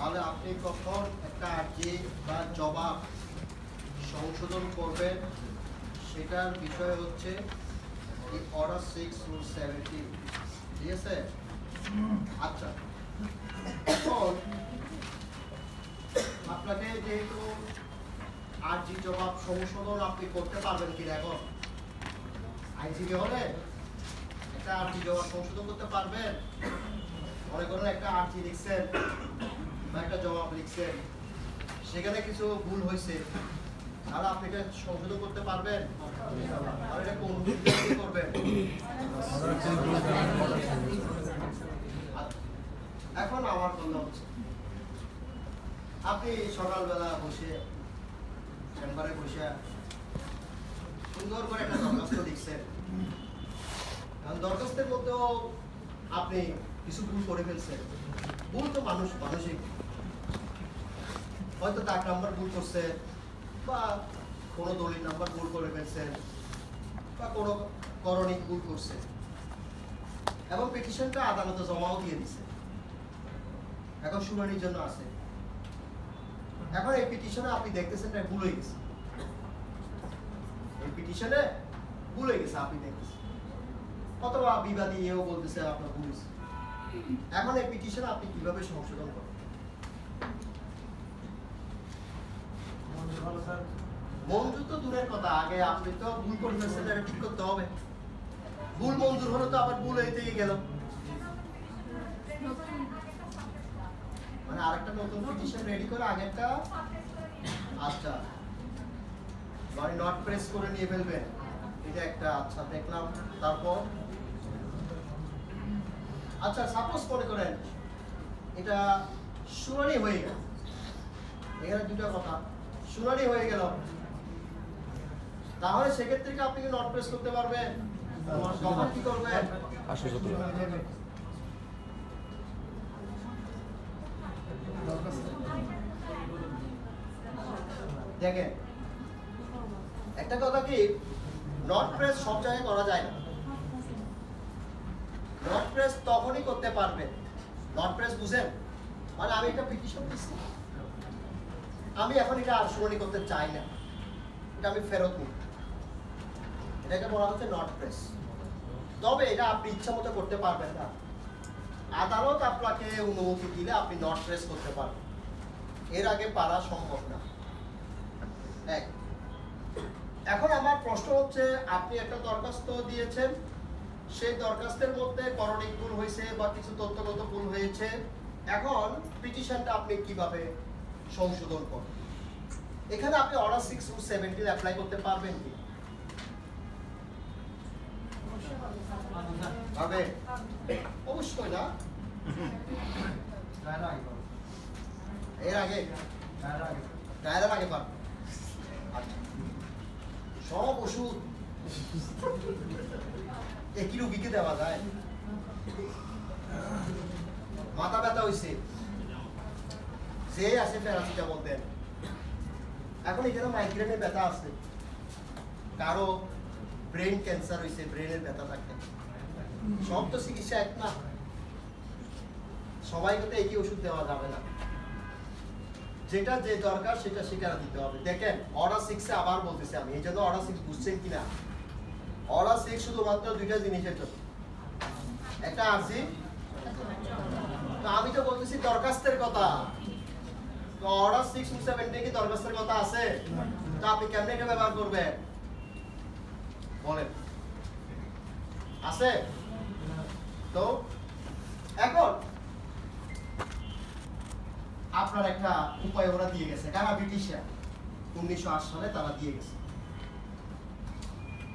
তাহলে আপনি কখন একটা আর্জি বা জবাব সংশোধন করবেন সেটার বিষয় হচ্ছে অর্ডার 6 রুল 17, ঠিক আছে? আচ্ছা, এখন আপনাকে যেহেতু আর্জি জবাব সংশোধন আপনি করতে পারবেন কিনা, এখন আইনজীবী হলে একটা আর্জি জবাব সংশোধন করতে পারবেন? মনে করেন একটা আর্জি লিখছেন বা একটা জবাব লিখছেন, সেখানে কিছু ভুল হয়েছে, তাহলে আপনি এটা সংশোধন করতে পারবেন? আর এটা কোন ভিত্তিতে করবেন? এখন আমার কথা হচ্ছে, আপনি সকালবেলা বসে চেম্বারে বসে সুন্দর করে একটা দরখাস্ত লিখছেন। কারণ দরখাস্তের মধ্যেও আপনি কিছু ভুল করে ফেলছেন। ভুল তো মানসিক, হয়তো দাগ নাম্বার ভুল করছে, বা কোনো দলিল নাম্বার ভুল করে ফেলছেন, বা কোনো করণিক ভুল করছে, এবং পিটিশনটা আদালতে জমাও দিয়ে দিচ্ছে, এখন শুনানির জন্য আছে। এখন এই পিটিশনে আপনি দেখতেছেন এটা ভুল হয়ে গেছে, এই পিটিশনে ভুল হয়ে গেছে আপনি দেখতেছেন, অথবা বিবাদী এও বলতেছে আপনার ভুল হয়েছে। এখন এই পিটিশনে আপনি কিভাবে সংশোধন করবেন? মঞ্জুর তো দূরের কথা, আগে আপনি তো ভুল করে ফেলছেন, এটা ঠিক করতে হবে। ভুল মঞ্জুর হলো তো আবার ভুল হইতেই গেল, মানে আরেকটা নতুন পিটিশন রেডি করে আগেরটা, আচ্ছা মানে নট প্রেস করে নিয়ে ফেলবেন, এটা একটা, আচ্ছা দেখলাম। তারপর আচ্ছা সাপোজ মনে করেন এটা শুনানি হয়ে গেল, এখানে দুটো কথা, শুনানি হয়ে গেল, তাহলে সেক্ষেত্রে কি আপনি কি নট প্রেস করতে পারবেন? তখন কি করবেন? দেখেন একটা কথা কি, নট প্রেস সব জায়গায় করা যায় না। নট প্রেস তখনই করতে পারবেন, নট প্রেস বুঝেন মানে আমি একটা পিটিশন দিচ্ছি, আমি এখন এটা আর শুনানি করতে চাই না, এটা আমি ফেরত নিই, এটাকে বলা হচ্ছে নট প্রেস। তবে এটা আপনি ইচ্ছা মতো করতে পারবেন না, আদালত আপনাকে অনুমতি দিলে আপনি নট প্রেস করতে পারবেন, এর আগে পারা সম্ভব না। এক, এখন আমার প্রশ্ন হচ্ছে, আপনি একটা দরখাস্ত দিয়েছেন, সেই দরখাস্তের মধ্যে করণিক ভুল হয়েছে বা কিছু তথ্যগত ভুল হয়েছে, এখন পিটিশনটা আপনি কিভাবে সংশোধন করবেন? এখানে আপনি অর্ডার 6 রুল 17 অ্যাপ্লাই করতে পারবেন কি? পারবেন? অবশ্যই না, এর আগে গায়ের আগে পারবেন। আচ্ছা, সব ওষুধ একই রুগীকে দেওয়া যায়? মাথা ব্যথা হয়েছে, যে আছে প্যারাসিটামল দেন। এখন এখানে মাইগ্রেনের ব্যথা আছে, কারো ব্রেন ক্যান্সার হয়েছে, ব্রেনের ব্যথা থাকে, সব তো চিকিৎসা এক না, সবাইকে তো একই ওষুধ দেওয়া যাবে না, যেটা যে দরকার সেটা স্বীকার দিতে হবে। দেখেন অর্ডার 6-এ আবার বলতেছি আমি, এই জন্য অর্ডার 6 বুঝছেন কিনা, অর্ডার 6 শুধুমাত্র দুইটা জিনিসের জন্য, একটা আর্জি, তো আমি তো বলতেছি দরখাস্তের কথা, তো অর্ডার 6 রুল 17 কি দরখাস্তের কথা আছে? তো আপনি কেমনে এটা ব্যবহার করবেন বলেন, আছে? তো এখন আপনার একটা উপায় ওরা দিয়ে গেছে, কারা? ব্রিটিশরা 1908 সালে তারা দিয়ে গেছে,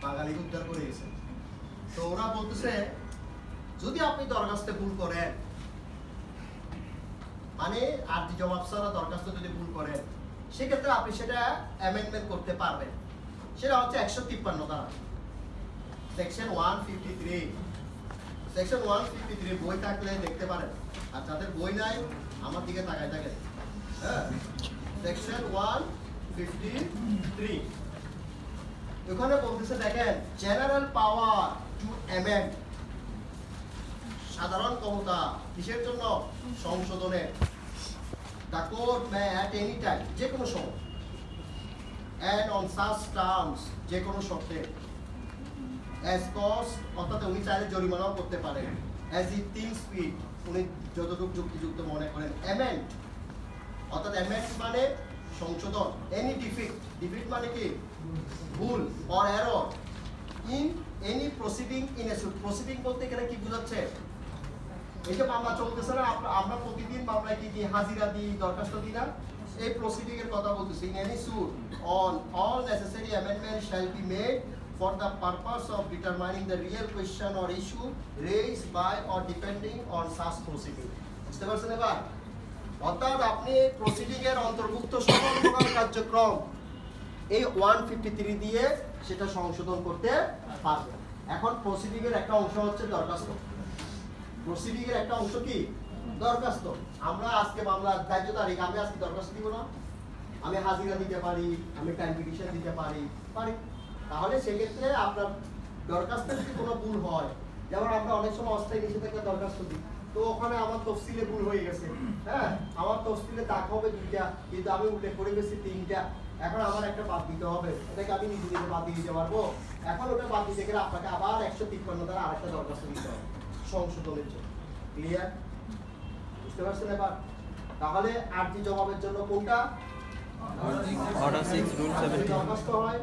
বাঙালি উদ্ধার করে গেছে। তো ওরা বলতেছে, যদি আপনি দরখাস্তে ভুল করেন, মানে আর্জি জবাব ছাড়া দরখাস্ত যদি ভুল করেন, সেক্ষেত্রে আপনি সেটা অ্যামেন্ডমেন্ট করতে পারবেন। সেটা হচ্ছে 153 ধারা, সেকশন 153। সেকশন 153 বই থাকলে দেখতে পারেন, আর যাদের বই নাই আমার দিকে তাকায় থাকেন। হ্যাঁ, সেকশন 153 ওখানে বলতেছে, দেখেন, জেনারেল পাওয়ার টু অ্যামেন্ড, সাধারণ ক্ষমতা কিসের জন্য? সংশোধনের। The court May at any time, যে কোনো সময়, and on such terms, যে কোনো শর্তে, as cost, অর্থাৎ উনি চাইলে জরিমানাও করতে পারেন, as he thinks fit, উনি যতটুকু যুক্তিযুক্ত মনে করেন, amend, অর্থাৎ amend মানে সংশোধন, any defect মানে কি ভুল or error in any proceeding in a suit, proceeding বলতে এখানে কি বোঝাচ্ছে? এই যে মামলা চলতেছে না, আমরা প্রতিদিন মামলায় কি হাজিরা দিই, দরখাস্ত দিই না, এই প্রসিডিং এর কথা বলতেছি। in any suit on all necessary amendments shall be made for the purpose of determining the real question or issue raised by or depending on such proceeding, বুঝতে পারছেন এবার? অর্থাৎ আপনি প্রসিডিং এর অন্তর্ভুক্ত সকল প্রকার কার্যক্রম এই 153 দিয়ে সেটা সংশোধন করতে পারবেন। এখন প্রসিডিং এর একটা অংশ হচ্ছে দরখাস্ত। প্রসিডিং এর একটা অংশ কি? দরখাস্ত। আমরা আজকে মামলার ধার্য তারিখ, আমি আজকে দরখাস্ত দিব না, আমি হাজিরা দিতে পারি, আমি টাইম পিটিশন দিতে পারি। তাহলে সেক্ষেত্রে আপনার দরখাস্তের যদি কোনো ভুল হয়, যেমন আমরা অনেক সময় অস্থায়ী নিষেধাজ্ঞা দরখাস্ত দিই, তো ওখানে আমার তফসিলে ভুল হয়ে গেছে, হ্যাঁ, আমার তফসিলে দাগ হবে 2টা, কিন্তু আমি উল্লেখ করে গেছি 3টা, এখন আমার একটা বাদ দিতে হবে, এটাকে আমি নিজে নিজে বাদ দিয়ে দিতে পারবো? এখন ওটা বাদ দিতে গেলে আপনাকে আবার 153 দ্বারা আরেকটা দরখাস্ত দিতে হবে সংশোধনের জন্য। ক্লিয়ার? বুঝতে পারছেন এবার? তাহলে আরজি জবাবের জন্য কোনটা? অর্ডার 6 রুল 17 দরখাস্ত হয়।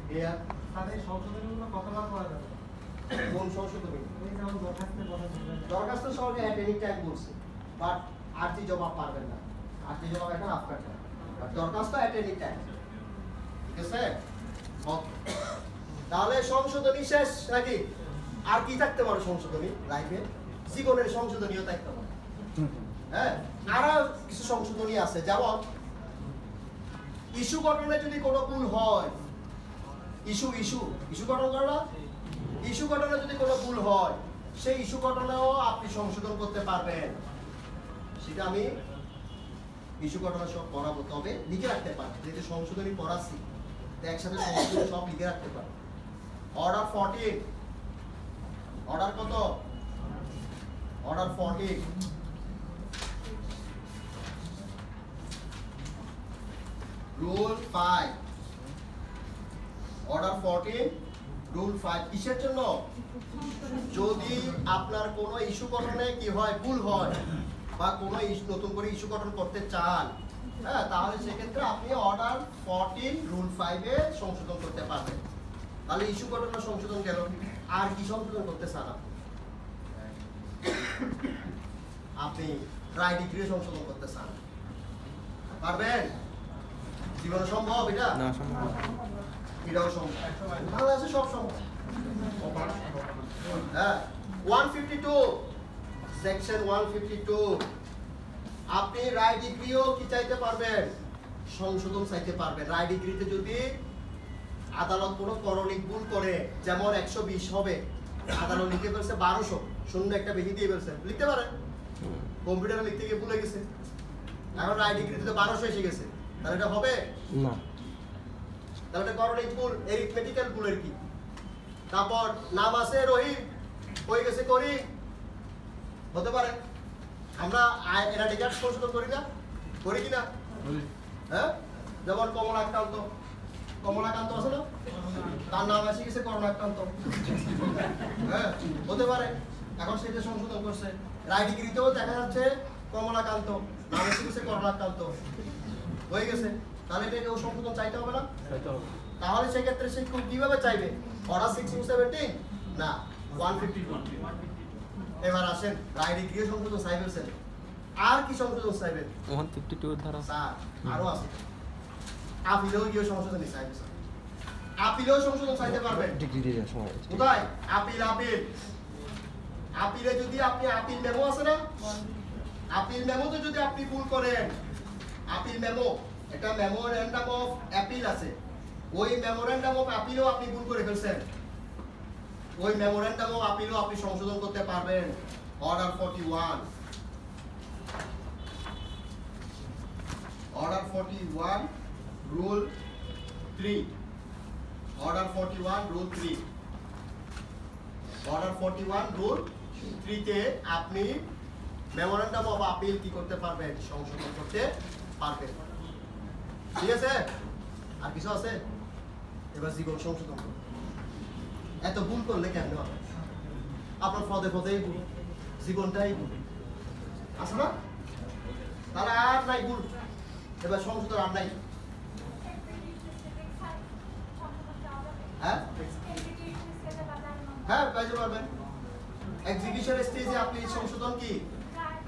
ক্লিয়ার? তাহলে সংশোধনীগুলো কতবার করা যাবে? কোন সংশোধনী? এই যেমন দরখাস্তের কথা বললেন, দরখাস্ত সহজে অ্যাট এনি টাইম বলছে, বাট আরজি জবাব পারবেন না। আরজি জবাব এখন আফটার টাইম, বাট দরখাস্ত অ্যাট এনি টাইম। ঠিক আছে? ওকে, তাহলে সংশোধনী শেষ নাকি? আর কি থাকতে পারে সংশোধনী লাইফে? জীবনের সংশোধনীও থাকতে পারে। হ্যাঁ, আরো কিছু সংশোধনী আছে, যেমন ইস্যু গঠনে যদি কোনো ভুল হয়, ইস্যু গঠন করে না, ইস্যু গঠনে যদি কোনো ভুল হয়, সেই ইস্যু গঠনেও আপনি সংশোধন করতে পারবেন। সেটা আমি ইস্যু গঠনে সব পড়াবো, তবে লিখে রাখতে পারবেন, যেহেতু সংশোধনী পড়াচ্ছি একসাথে সংশোধনী সব লিখে রাখতে পারবেন। অর্ডার 14, অর্ডার কত? অর্ডার 14, রুল 5, অর্ডার 14 রুল 5 কিসের জন্য? যদি আপনার কোনো ইস্যু গঠনে কি হয়, ভুল হয়, বা কোনো নতুন করে ইস্যু গঠন করতে চান, হ্যাঁ, তাহলে সেক্ষেত্রে আপনি অর্ডার 14 রুল 5 এ সংশোধন করতে পারবেন। তাহলে ইস্যু গঠনের সংশোধন গেল, আর কি সংশোধন করতে চান আপনি? রায় ডিগ্রি সংশোধন করতে চান, পারবেন? জীবনে সম্ভব এটা? না সম্ভব। এটাও সম্ভব, বাংলাদেশে সব সম্ভব। হ্যাঁ, 152 সেকশন 152, আপনি রায় ডিগ্রিও কি চাইতে পারবেন? সংশোধন চাইতে পারবেন। রায় ডিগ্রিতে যদি আদালত কোনো করণিক ভুল করে, যেমন 120 হবে, আদালত লিখে ফেলছে 1200, শূন্য একটা বেশি দিয়ে ফেলছে, লিখতে পারেন, কম্পিউটারে লিখতে গিয়ে ভুলে গেছে, এখন রায় ডিগ্রিতে তো 1200 এসে গেছে, তাহলে এটা হবে না। তাহলে এটা করণিক ভুল, এরিথমেটিক্যাল ভুলের কি? তারপর নাম আছে রহিম, হয়ে গেছে করি, হতে পারে। আমরা এরাডিকেট সংশোধন করি না, করি কিনা? হ্যাঁ, যেমন কমলাকান্ত আছে না, তার নাম এসে গেছে করুণাকান্ত, হ্যাঁ, হতে পারে। এখন সেটা সংশোধন করছে, রায় ডিগ্রিতেও দেখা যাচ্ছে কমলাকান্ত, নাম এসে গেছে করুণাকান্ত, হয়ে গেছে। তাহলে এটা কেউ সংশোধন চাইতে হবে না? তাহলে সেক্ষেত্রে সে কিভাবে চাইবে? অর্ডার 6/17 না 152। এবার আসেন, রায় ডিগ্রি সংশোধন চাইবেন, আর কি সংশোধন চাইবেন? 152 ধারা স্যার আরো আছে, আপিলেও গিয়ে সংশোধন চাইবে, স্যার আপিলেও সংশোধন চাইতে পারবেন। ডিগ্রি দিয়ে সময় কোথায়? আপিলে যদি আপনি আপিল মেমো আছে না, আপিল মেমোতে যদি আপনি ভুল করেন, আপিল মেমো, এটা মেমোরেন্ডাম অফ অ্যাপিল আছে, ওই মেমোরেন্ডাম অফ অ্যাপিলও আপনি ভুল করে ফেলছেন, ওই মেমোরেন্ডাম অফ অ্যাপিলও আপনি সংশোধন করতে পারবেন। Order 41, order 41 rule 3, order 41 rule 3, order 41 rule 3 তে আপনি মেমোরেন্ডাম অফ আপিল কি করতে পারবেন, সংশোধন করতে পারবেন। ঠিক আছে, আর কিছু আছে? এবার জীবন সংশোধন করুন। এত ভুল করলে কেন হবে? আপনার পদে পদেই ভুল, জীবনটাই ভুল আছে না? তাহলে আর নাই ভুল, এবার সংশোধন আর নাই। হ্যাঁ হ্যাঁ পাইতে পারবেন। এক্সিকিউশন স্টেজে আপনি সংশোধন কি,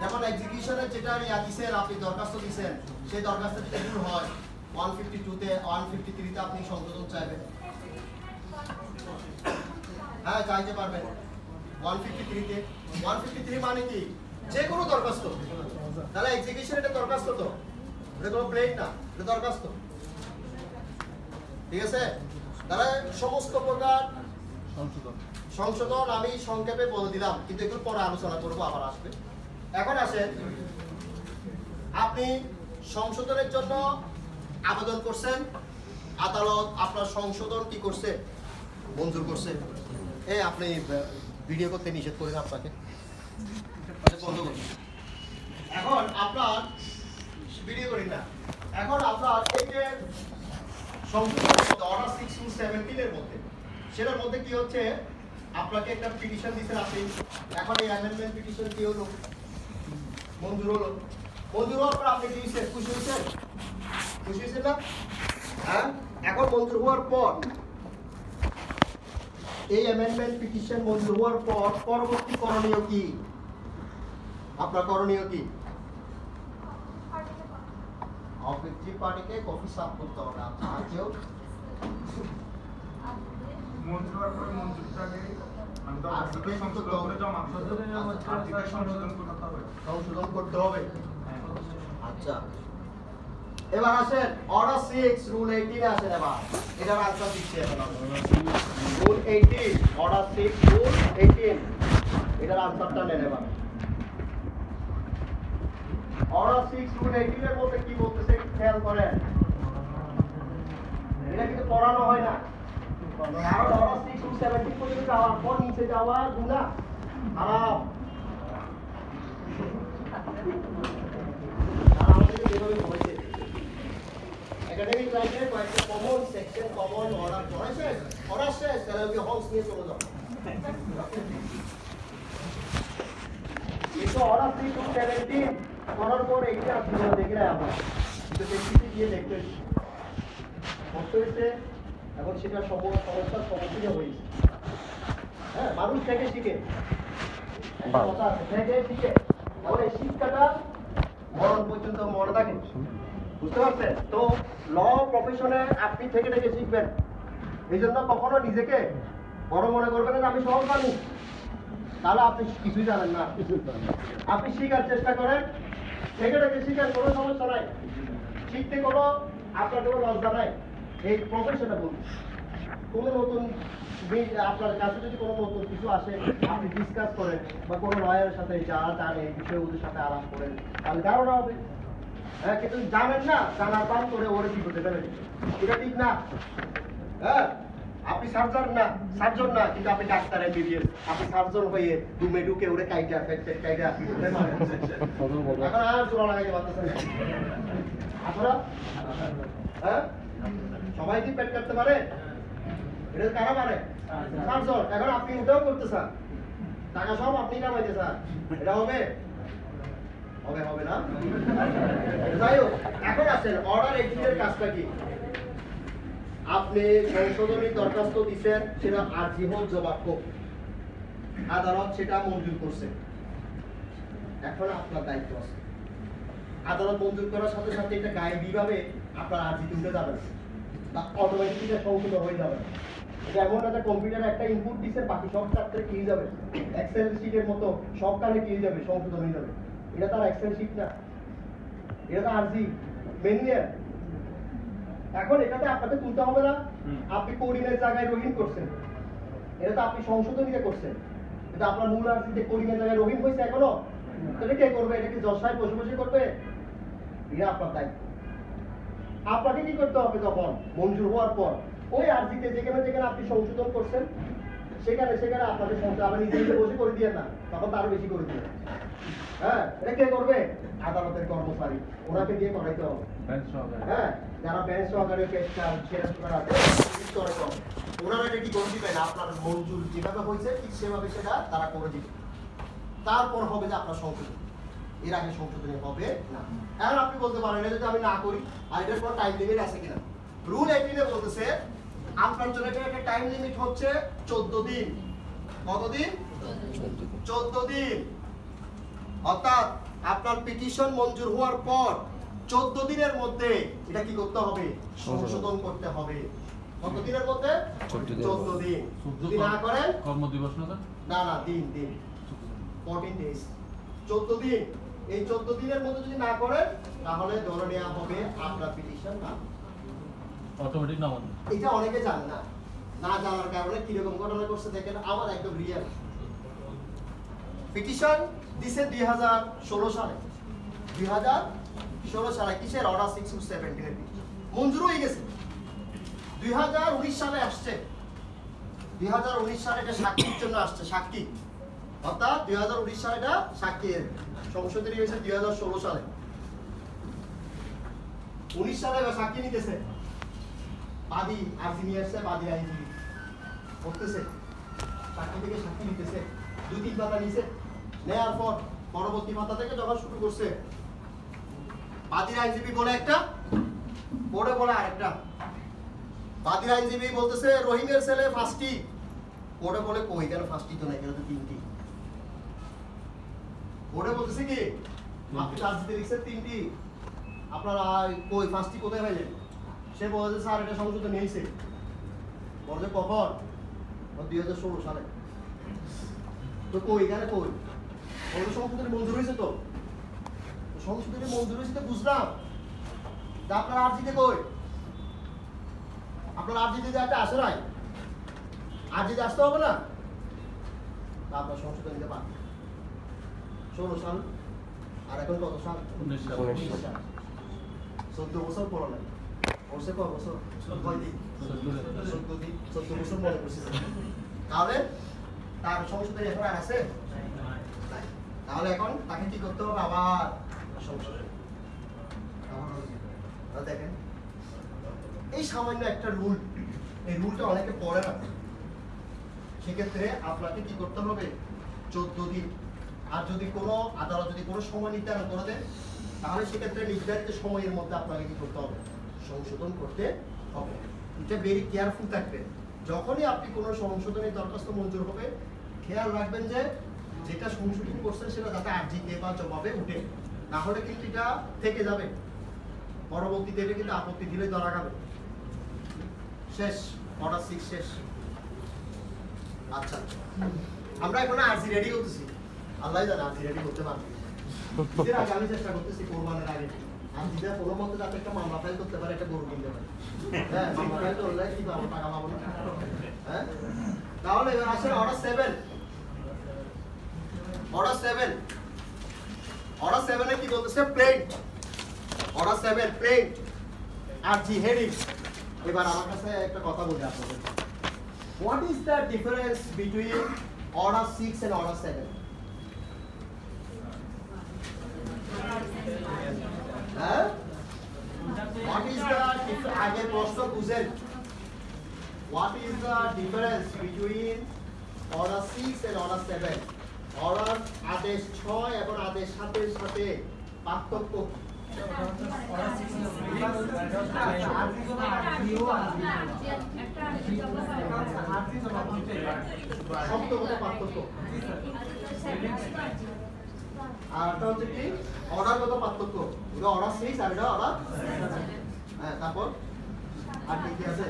যেমন এক্সিকিউশনের যেটা দিছেন, আপনি দরখাস্ত দিছেন, সেই দরখাস্ত যদি ভুল হয় 152 তে 153 তে আপনি সংশোধন চাইবেন। হ্যাঁ চাইতে পারবেন 153 তে। 153 মানে কি, যে কোনো দরখাস্ত। তাহলে এক্সিকিউশন এটা দরখাস্ত, তো এটা কোনো প্লেট না, এটা দরখাস্ত। ঠিক আছে, তাহলে সমস্ত প্রকার সংশোধন আমি সংক্ষেপে বলে দিলাম, কিন্তু একটু পরে আলোচনা করবো, আবার আসবে। এখন আসেন, আপনি সংশোধনের জন্য আবেদন করছেন, আদালত আপনার সংশোধন কি করছে, মঞ্জুর করছে। আপনি ভিডিও করতে নিষেধ করেন আপনাকে, বন্ধ করুন। এখন আপনার ভিডিও করি না, এখন আপনার এই যে সংশোধন অর্ডার 6/17 এর মধ্যে, সেটার মধ্যে কি হচ্ছে, আপনাকে একটা পিটিশন দিচ্ছেন আপনি। এখন এই অ্যামেন্ডমেন্ট পিটিশন কি হলো, মঞ্জুর হলো। মঞ্জুর হওয়ার পর আপনি কি হয়েছে, খুশি হয়েছেন? খুশি হয়েছেন না? হ্যাঁ, এখন মঞ্জুর হওয়ার পর, এই অ্যামেন্ডমেন্ট পিটিশন মঞ্জুর হওয়ার পর পরবর্তী করণীয় কি? আপনার করণীয় কি? অবজেক্টিভ পার্টিকে কপি সাব করতে হবে। আচ্ছা, আর কেউ? মঞ্জুর হওয়ার পরে মঞ্জুরটাকে সংশোধন করতে হবে। আচ্ছা, এবার আসেন অর্ডার 6 রুল 18 আসেন। এবার এটার আনসার দিচ্ছি এখন। রুল 18, অর্ডার 6 রুল 18, এটার আনসারটা নেন। এবার অর্ডার 6 রুল 18 এর মধ্যে কি বলতেছে খেয়াল করেন। এটা কিন্তু পড়ানো হয় না, কারণ অর্ডার 6 রুল 17 পর্যন্ত যাওয়ার পর নিচে যাওয়া গুনাহ হারাম। একাডেমিক লাইফে কয়েকটা কমন সেকশন, কমন অর্ডার পড়াইছে, অর্ডার শেষ, তাহলে ওকে হলস নিয়ে চলে যাও। কিন্তু অর্ডার 3 টু 17 করার পর এইটা আপনারা দেখে রাখা আমরা কিন্তু দেখতে গিয়ে দেখতে কষ্ট হয়েছে, এখন সেটা সমস্যার সম্মুখীন হয়েছে। হ্যাঁ, মানুষ থেকে শিখে, কথা আছে, থেকে শিখে। এখন এই শিক্ষাটা মরণ পর্যন্ত মনে থাকে, বুঝতে পারছেন? তো ল প্রফেশনে আপনি থেকে থেকে শিখবেন। এই জন্য কখনো নিজেকে বড় মনে করবেন না, আমি সহজ মানুষ, তাহলে আপনি কিছুই জানেন না। আপনি শিখার চেষ্টা করেন, থেকে থেকে শিখেন, কোনো সমস্যা নাই। শিখতে কোনো আপনার কোনো লজ্জা নাই। এই প্রফেশনে বলুন, কোনো নতুন আপনার কাছে যদি কোনো নতুন কিছু আসে, আপনি ডিসকাস করেন বা কোনো লয়ারের সাথে যারা জানে এই বিষয়ে ওদের সাথে আলাপ করেন, তাহলে ধারণা হবে। হ্যাঁ, কিন্তু জানেন না, জানার পান করে ওরে কি করতে পারেন, এটা ঠিক না। হ্যাঁ, আপনি সার্জন না, কিন্তু আপনি ডাক্তার এমবিবিএস, আপনি সার্জন হয়ে রুমে ঢুকে ওরে কাইটা ফেটে কাইটা এখন আর জোড়া লাগাইতে পারতেছেন না আপনারা। হ্যাঁ, সবাই কি পেট কাটতে পারে? এটা কারা পারে? সার্জন। এখন আপনি ওটাও করতে চান, টাকা সব আপনি কামাইতে চান, এটা হবে? হবে না। যাই হোক, এখন আসেন অর্ডার 18 এর কাজটা কি। আপনি সংশোধনী দরখাস্ত দিচ্ছেন, সেটা আর্জি হোক জবাব হোক, আদালত সেটা মঞ্জুর করছে। এখন আপনার দায়িত্ব আছে, আদালত মঞ্জুর করার সাথে সাথে এটা গায়েবীভাবে আপনার আর্জি তুলতে যাবে না, বা অটোমেটিক সংশোধন হয়ে যাবে। এটা এমন একটা কম্পিউটারে একটা ইনপুট দিচ্ছে, বাকি সব ক্ষেত্রে কি যাবে, এক্সেল শিটের মতো সব কালে কি যাবে, সংশোধন হয়ে যাবে। এটা তার এক্সেল শিট না, এটা তো আরজি ম্যানুয়াল। এখন এটাতে আপনাকে তুলতে হবে না, আপনি করিমের জায়গায় রহিম করছেন, এটা তো আপনি সংশোধনীতে করছেন, এটা আপনার মূল আরজিতে করিমের জায়গায় রহিম হয়েছে এখনো, তাহলে কে করবে? এটা কি জজ সাহেব বসে বসে করবে? এটা আপনার দায়িত্ব। আপনাকে কি করতে হবে? তখন মঞ্জুর হওয়ার পর ওই আরজিতে যেখানে যেখানে আপনি সংশোধন করছেন, সেখানে সেখানে আপনাদের সংশোধন আবার নিজে নিজে বসে করে দিয়ে না, তখন তো আরো বেশি করে দিয়ে। হ্যাঁ, এটা কে করবে? আদালতের কর্মচারী, ওনাকে দিয়ে করাইতে হবে। হ্যাঁ, যারা বেঞ্চ সহকারী পেশকার সেরা আছে ওনারা এটা কি করে দিবেন? আপনার মঞ্জুর যেভাবে হয়েছে ঠিক সেভাবে সেটা তারা করে দিবে। তারপর হবে যে আপনার সংশোধন, এর আগে সংশোধনী হবে না। এখন আপনি বলতে পারেন এটা যদি আমি না করি, আর এটার কোনো টাইম লিমিট আছে কিনা? রুল 18 বলতেছে আপনার জন্য একটা টাইম লিমিট হচ্ছে 14 দিন। কতদিন? 14 দিন। অর্থাৎ আপনার পিটিশন মঞ্জুর হওয়ার পর 14 দিনের মধ্যে এটা কি করতে হবে? সংশোধন করতে হবে। কত দিনের মধ্যে? 14 দিন। যদি না করেন কর্মদিবস না না দিন 14 ডেজ, 14 দিন। এই 14 দিনের মধ্যে যদি না করেন তাহলে ধরে নেওয়া হবে আপনার পিটিশন না, অটোমেটিক নামান। এটা অনেকে জানে না, না জানার কারণে কিরকম ঘটনা করছে দেখেন। আমার একদম রিয়েল পিটিশন দিছে 2016 সালে। 2016 সালে কিসের? অর্ডার 6/17 এর মঞ্জুর হয়ে গেছে। 2019 সালে আসছে। 2019 সালে এটা সাক্ষীর জন্য আসছে, সাক্ষী। অর্থাৎ 2019 সালে এটা সাক্ষীর সংশোধনী হয়েছে 2016 সালে। 19 সালে সাক্ষী নিতেছে, বাদী আর্জি নিয়ে আসছে, বাদী আইনজীবী করতেছে, সাক্ষী থেকে সাক্ষী নিতেছে, 2-3 পাতা নিছে। নেওয়ার পর পরবর্তী পাতা থেকে যখন শুরু করছে, বাদীর আইনজীবী বলে একটা, পড়ে বলে আরেকটা। বাদীর আইনজীবী বলতেছে রহিমের ছেলে ফার্স্টি, পড়ে বলে কই কেন ফার্স্টি তো নাই, কেন তো 3টি। পড়ে বলতেছে কি আপনি আর্জিতে লিখছেন 3টি, আপনারা কই ফার্স্টি কোথায় পাইলেন? সে বলছে স্যার এটা সংশোধন নিয়েছে। বলছে কখন? 2016 সালে। তো কই এখানে কই? বলছে সংশোধনী মঞ্জুর হয়েছে তো। সংশোধনী মঞ্জুর হয়েছে তো বুঝলাম, তা আপনার আর্জিতে কই? আপনার আর্জিতে যে একটা আসে নাই, আর্জিতে আসতে হবে না? তা আপনার সংশোধন নিতে পারেন। 16 সাল আর এখন কত সাল? 19 সাল। 14 বছর পড়া নাই। ওরসে কত বছর? 14 দিন। 14 বছর মনে করছি। তাহলে তার সংশোধনী এখন আর আছে? নাই। তাহলে এখন তাকে কি করতে হবে? আবার সংশোধন। দেখেন এই সামান্য একটা রুল, এই রুলটা অনেকে পড়ে না। সেক্ষেত্রে আপনাকে কি করতে হবে? 14 দিন। আর যদি কোনো আদালত যদি কোনো সময় নির্ধারণ করে দেয় তাহলে সেক্ষেত্রে নির্ধারিত সময়ের মধ্যে আপনাকে কি করতে হবে? সংশোধন করতে হবে। এটা ভেরি কেয়ারফুল থাকবেন। যখনই আপনি কোনো সংশোধনের দরখাস্ত মঞ্জুর হবে, খেয়াল রাখবেন যে যেটা সংশোধন করছেন সেটা যাতে আর্জিতে বা জবাবে উঠে, না হলে কিন্তু এটা থেকে যাবে। পরবর্তীতে এটা কিন্তু আপত্তি দিলে ধরা খাবে। শেষ, অর্ডার 6 শেষ। আচ্ছা, আমরা এখন আরজি রেডি করতেছি। আল্লাহ জানে আরজি রেডি করতে পারবে। এর আগে আমি চেষ্টা করতেছি কোরবানের আগে আরজিটা কোনো মতে যাতে একটা মামলা ফাইল করতে পারে, একটা গরু কিনতে পারে। হ্যাঁ, মামলা ফাইল করলে কি পাবো? টাকা পাবো না। হ্যাঁ, তাহলে এবার আসেন অর্ডার 7। অর্ডার 7, অর্ডার 7 এ কি বলতেছে? প্লেন্ট। অর্ডার 7 প্লেন্ট আরজি হেডিং। এবার আমার কাছে একটা কথা বলি আপনাদের, what is the difference between order 6 and order 7? হ্যাঁ, হোয়াট ইজ দ্য আগে প্রশ্ন বুঝেন, what is the difference between order 6 and order 7? Order আদেশ 6 এবং আদেশ 7 এর সাথে পার্থক্য কি? শব্দগত পার্থক্য। আর একটা হচ্ছে কি অর্ডারগত পার্থক্য। এটা অর্ডার 6 আর এটা অর্ডার 7। হ্যাঁ, তারপর আর কি কি আছে?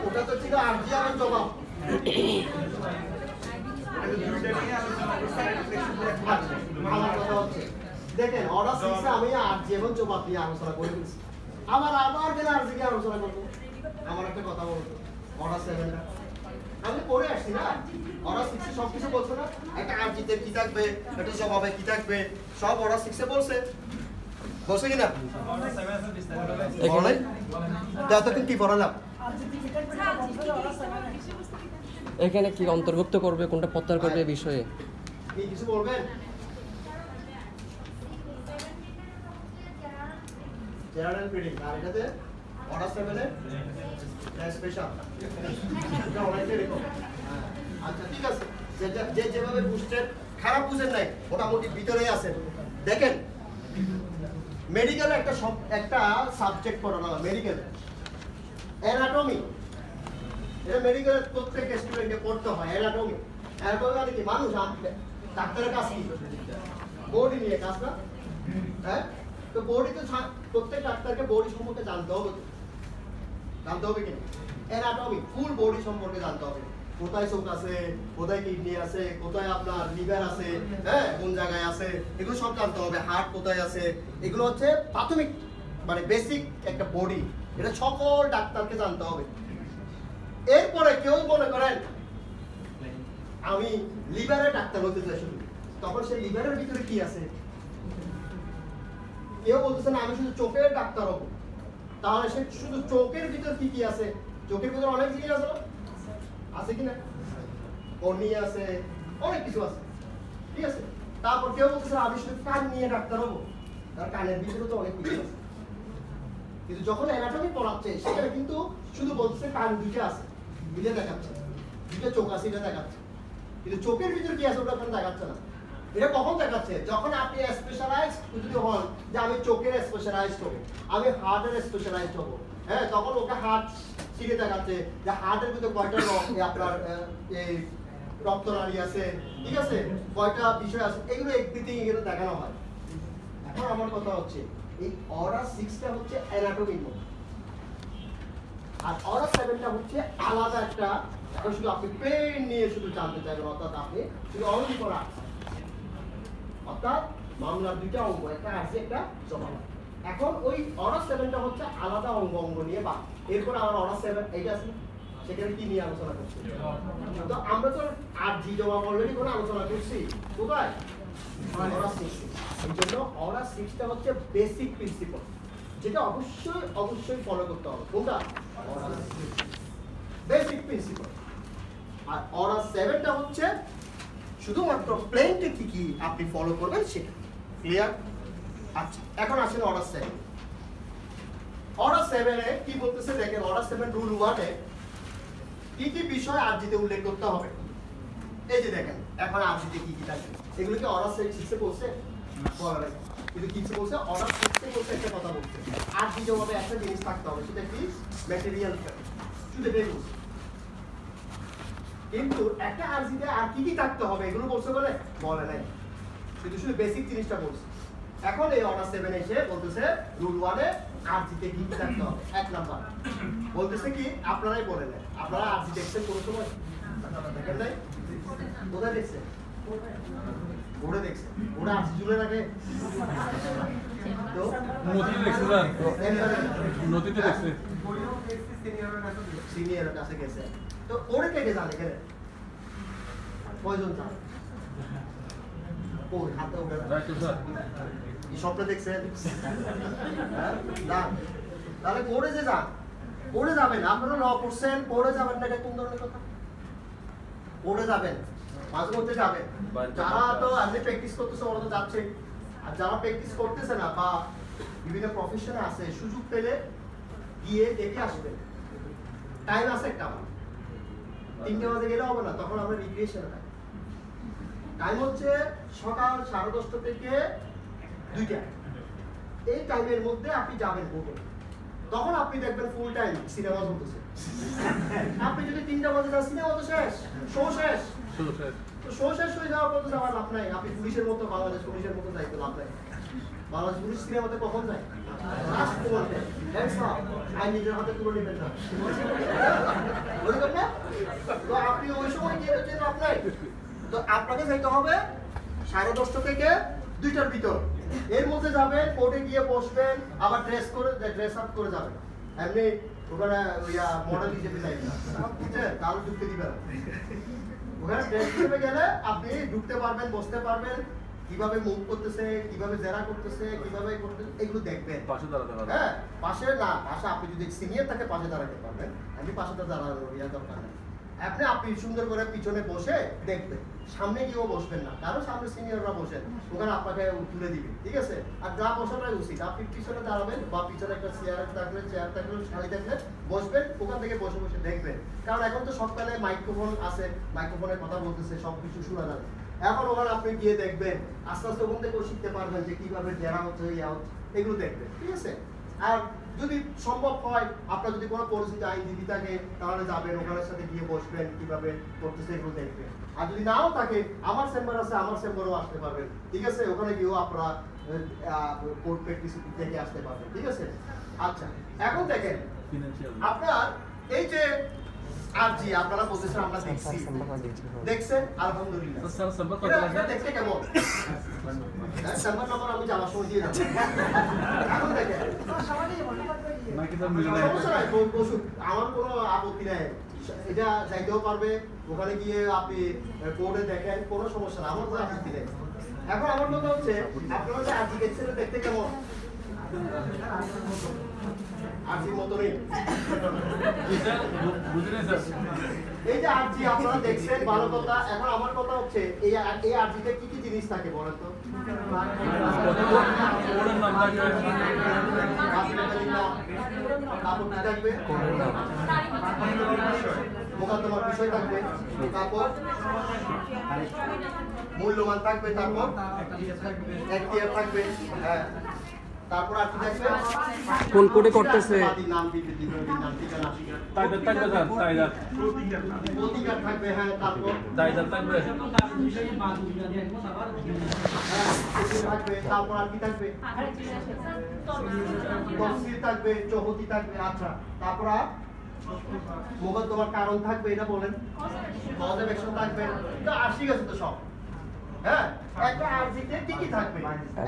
ওটা তো ছিল আরজি আর জবাব। আমার কথা হচ্ছে দেখেন অর্ডার 6 এ আমি আরজি এবং জবাব নিয়ে আলোচনা করে ফেলছি। আবার কেন আরজি নিয়ে আলোচনা করবো? আমার একটা কথা বলতো, অর্ডার 7 টা আমি পড়ে আসছি না। অর্ডার 6 এ সবকিছু বলছে না, একটা আরজিতে কি থাকবে, একটা জবাবে কি থাকবে, সব অর্ডার 6 এ বলছে। বলছে কিনা? এখানে যতক্ষণ কি পড়ালাম এখানে কি অন্তর্ভুক্ত করবে, কোনটা প্রত্যাহার করবে এই বিষয়ে? কি কিছু বলবেন? জেনারেল ব্রিডিং আর এটাতে অর্ডার 7 এর স্পেশাল এটা অনেকটাই এরকম। আচ্ছা ঠিক আছে, যে যেভাবে বুঝছেন খারাপ বুঝেন নাই, মোটামুটি ভিতরেই আছেন। দেখেন মেডিকেলে একটা সাবজেক্ট পড়ানো হয়, মেডিকেল অ্যানাটমি। এটা মেডিকেলের প্রত্যেক স্টুডেন্টকে পড়তে হয় অ্যানাটমি। অ্যানাটমি মানে কি? মানুষ, ডাক্তারের কাজ কি? বডি নিয়ে কাজ না? হ্যাঁ, তো বডি তো প্রত্যেক ডাক্তারকে বডি সম্পর্কে জানতে হবে কিনা? অ্যানাটমি ফুল বডি সম্পর্কে জানতে হবে। কোথায় চোখ আছে, কোথায় কিডনি আছে, কোথায় আপনার লিভার আছে, হ্যাঁ কোন জায়গায় আছে, এগুলো সব জানতে হবে। হার্ট কোথায় আছে, এগুলো হচ্ছে প্রাথমিক মানে বেসিক একটা বডি, এটা সকল ডাক্তারকে জানতে হবে। এরপরে কেউ মনে করেন আমি লিভারের ডাক্তার হতে চাই শুধু, তখন সেই লিভারের ভিতরে কি আছে? কেউ বলতেছেন আমি শুধু চোখের ডাক্তার হবো, তাহলে সে শুধু চোখের ভিতর কি কি আছে? চোখের ভিতরে অনেক জিনিস আছে না? আছে কিনা? কর্নিয়া আছে, অনেক কিছু আছে, ঠিক আছে। তারপর কেউ বলতেছে আমি শুধু কান নিয়ে ডাক্তার হবো, তার কানের ভিতরে তো অনেক কিছু আছে। কিন্তু যখন অ্যানাটমি পড়াচ্ছে সেখানে কিন্তু শুধু বলতেছে কান দুটো আছে, দুটো দেখাচ্ছে, দুটো চোখ আছে এটা দেখাচ্ছে, কিন্তু চোখের ভিতরে কি আছে ওটা এখন দেখাচ্ছে না। এটা কখন দেখাচ্ছে? যখন আপনি স্পেশালাইজড যদি হন, যে আমি চোখের স্পেশালাইজড হবো, আমি হার্টের স্পেশালাইজড হবো, হ্যাঁ তখন ওকে হার্ট শিখে দেখাচ্ছে যে হার্টের ভিতরে কয়টা আপনার এই রক্তনালী আছে, ঠিক আছে, কয়টা বিষয় আছে, এগুলো এভরিথিং এগুলো দেখানো হয়। এখন আমার কথা হচ্ছে এই অর্ডার 6টা হচ্ছে অ্যানাটমির মধ্যে, আর অর্ডার 7টা হচ্ছে আলাদা একটা, এখন শুধু আপনি পেন নিয়ে শুধু জানতে চাইবেন, অর্থাৎ আপনি শুধু অঙ্ক করা, অর্থাৎ মামলার দুইটা অঙ্ক, একটা আছে একটা জমা। এখন ওই অর্ডার 7টা হচ্ছে আলাদা অঙ্ক নিয়ে, বা এরপর আমার অর্ডার 7 এইটা আছে সেখানে কি নিয়ে আলোচনা করছি? তো আমরা তো আরজি জমা অলরেডি করে আলোচনা করছি, কোথায়? অর্ডার 6। এই জন্য অর্ডার 6টা হচ্ছে বেসিক প্রিন্সিপাল, যেটা অবশ্যই ফলো করতে হবে। কোনটা? Basic principle. আর অর্ডার 7টা হচ্ছে শুধুমাত্র প্লেনটা কি কি আপনি ফলো করবেন সেটা। ক্লিয়ার? আচ্ছা, এখন আসেন অর্ডার 7। অর্ডার 7 এ কি বলতেছে দেখেন, অর্ডার 7 রুল 1 এ কি কি বিষয় আরজিতে উল্লেখ করতে হবে। এই যে দেখেন এখন আরজিতে কি কি থাকে, এগুলো কি অর্ডার 6 এ বলছে? বলা নাই, কিন্তু কিছু বলছে অর্ডার 6 এ বলছে একটা কথা বলছে, আরজি জবাবে একটা জিনিস থাকতে হবে, সেটা কি? ম্যাটেরিয়াল ফ্যাক্ট, শুধু এটাই বলছে। কিন্তু একটা আরজিতে আর কি কি থাকতে হবে এগুলো বলছে বলে নাই, শুধু বেসিক জিনিসটা বলছে। এখন এই অর্ডার 7 এসে বলতেছে রুল 1 এ আরজিতে কি কি থাকতে হবে। 1 নাম্বার বলতেছে কি, আপনারাই বলে নেন, আপনারা আরজি দেখছেন কোন সময়? দেখেন নাই? কোথায় দেখছেন? বোর্ডে দেখছেন। ওরা আরজি জুড়ে রাখে তো নদীতে দেখছে স্যার, নদীতে দেখছে, সিনিয়রের কাছে গেছে, তো ওরে কে জানে কেন? কয়জন জানে? ওই হাতে ওঠে না। Right sir. এই স্বপ্ন দেখছেন? হ্যাঁ না, তাহলে কোর্টে যে যান, কোর্টে যাবেন, আপনারা ল করছেন, কোর্টে যাবেন না, এটা কোন ধরনের কথা? কোর্টে যাবেন, মাঝে মধ্যে যাবেন। যারা তো আপনি প্র্যাকটিস করতেছে ওরা তো যাচ্ছে, আর যারা প্র্যাকটিস করতেছে না বা বিভিন্ন প্রফেশনে আছে, সুযোগ পেলে গিয়ে দেখে আসবেন। টাইম আছে একটা, 3টে বাজে গেলে হবে না, তখন আমরা রিক্রিয়েশনে থাকি। টাইম হচ্ছে সকাল 10:30 থেকে 2টা, এই টাইমের মধ্যে আপনি যাবেন কোর্টে, তখন আপনি দেখবেন ফুল টাইম সিনেমা চলতেছে। আপনি যদি 3টা বাজে যান, সিনেমা তো শেষ, শো শেষ, তো শো শেষ হয়ে যাওয়ার পর তো যাওয়ার লাভ নাই। আপনি পুলিশের মতো, বাংলাদেশ পুলিশের মতো যাইতে লাভ নাই। বাংলাদেশ পুলিশ সিনেমাতে কখন যায়? লাস্ট মোমেন্টে। আইন নিজের হাতে তুলে নেবেন না, বুঝলেন না? তো আপনি ওই সময় গিয়ে যেতে লাভ নাই। তো আপনাকে যাইতে হবে 10:30 থেকে 2টার ভিতর, এর মধ্যে যাবেন, কোর্টে গিয়ে বসবেন, আবার ড্রেস আপ করে যাবেন। এমনি ওখানে মডেল হিসেবে যাইবেন, বুঝছেন? তাহলে ঢুকতে দিবেন না। ওখানে ড্রেস হিসেবে গেলে আপনি ঢুকতে পারবেন, বসতে পারবেন, কিভাবে মুভ করতেছে, কিভাবে জেরা করতেছে, কিভাবে করতেছে, এগুলো দেখবেন। পাশে দাঁড়াতে পারবেন। হ্যাঁ, পাশে না, পাশে আপনি যদি সিনিয়র থাকে পাশে দাঁড়াতে পারবেন, আমি পাশে দাঁড়ানোর দরকার নেই। আপনি সুন্দর করে পিছনে বসে দেখবেন, সামনে গিয়েও বসবেন না, কারণ সামনে সিনিয়ররা বসেন, ওখানে আপনাকে তুলে দিবে, ঠিক আছে? আর যা বসাটাই উচিত, আপনি পিছনে দাঁড়াবেন বা পিছনে একটা চেয়ার থাকলে খালি থাকলে বসবেন, ওখান থেকে বসে বসে দেখবেন। কারণ এখন তো সকালে মাইক্রোফোন আছে, মাইক্রোফোনে কথা বলতেছে, সব কিছু শোনা যাবে। এখন ওখানে আপনি গিয়ে দেখবেন, আস্তে আস্তে ওখান থেকেও শিখতে পারবেন যে কিভাবে জেরা হচ্ছে, ইয়া হচ্ছে, এগুলো দেখবেন, ঠিক আছে? আর যদি সম্ভব হয়, আপনার যদি কোনো পরিচিত আইনজীবী থাকে তাহলে যাবেন, ওখানের সাথে গিয়ে বসবেন, কিভাবে করতেছে এগুলো দেখবেন। আর যদি নাও থাকে, আমার চেম্বার আছে, আমার চেম্বারও আসতে পারবেন, ঠিক আছে? ওখানে গিয়েও আপনারা কোর্ট প্র্যাকটিস দেখে আসতে পারবেন, ঠিক আছে? আচ্ছা, এখন দেখেন আপনার এই যে আরজি আপনারা বলতেছেন আমরা দেখছি, দেখছেন আলহামদুলিল্লাহ। স্যার সম্পর্ক কত এটা লাগবে? দেখতে কেমন? চেম্বার নম্বর আমি যাওয়ার সময় দিয়ে যাবো। এখন দেখেন নাকি স্যার মিলে নাই? সমস্যা নাই, বসুন, আমার কোনো আপত্তি নাই, এটা যাইতেও পারবে, ওখানে গিয়ে আপনি কোর্টে দেখেন, কোনো সমস্যা না, আমার কোনো আপত্তি নেই। এখন আমার কথা হচ্ছে আপনারা যে আরজি দেখছেন দেখতে কেমন? আরজির মতনই। স্যার বুঝলেন স্যার? এই যে আরজি আপনারা দেখছেন ভালো কথা। এখন আমার কথা হচ্ছে এই আরজিতে কি কি জিনিস থাকে বলেন তো? ওর নাম থাকবে, কাপড় থাকবে, মোকদ্দমার বিষয় থাকবে, তারপর মূল্যমান থাকবে, তারপর এখতিয়ার থাকবে, হ্যাঁ, তারপর আর কি থাকবে? কোন কোডে করতেছে? নাম বিবৃতি, নাম ঠিকানা, তাইদার থাকবে স্যার, তাইদার প্রতিকার থাকবে, হ্যাঁ, তারপর তাইদার থাকবে, হ্যাঁ, এগুলো থাকবে, তারপর আর কি থাকবে? তফসিল থাকবে, চৌহদি থাকবে, আচ্ছা, তারপর আর মোকদ্দমার কারণ থাকবে, এটা বলেন, কজ অফ অ্যাকশন থাকবে, তো আসি গেছে তো সব। হ্যাঁ, একটা আরজিতে কি কি থাকবে?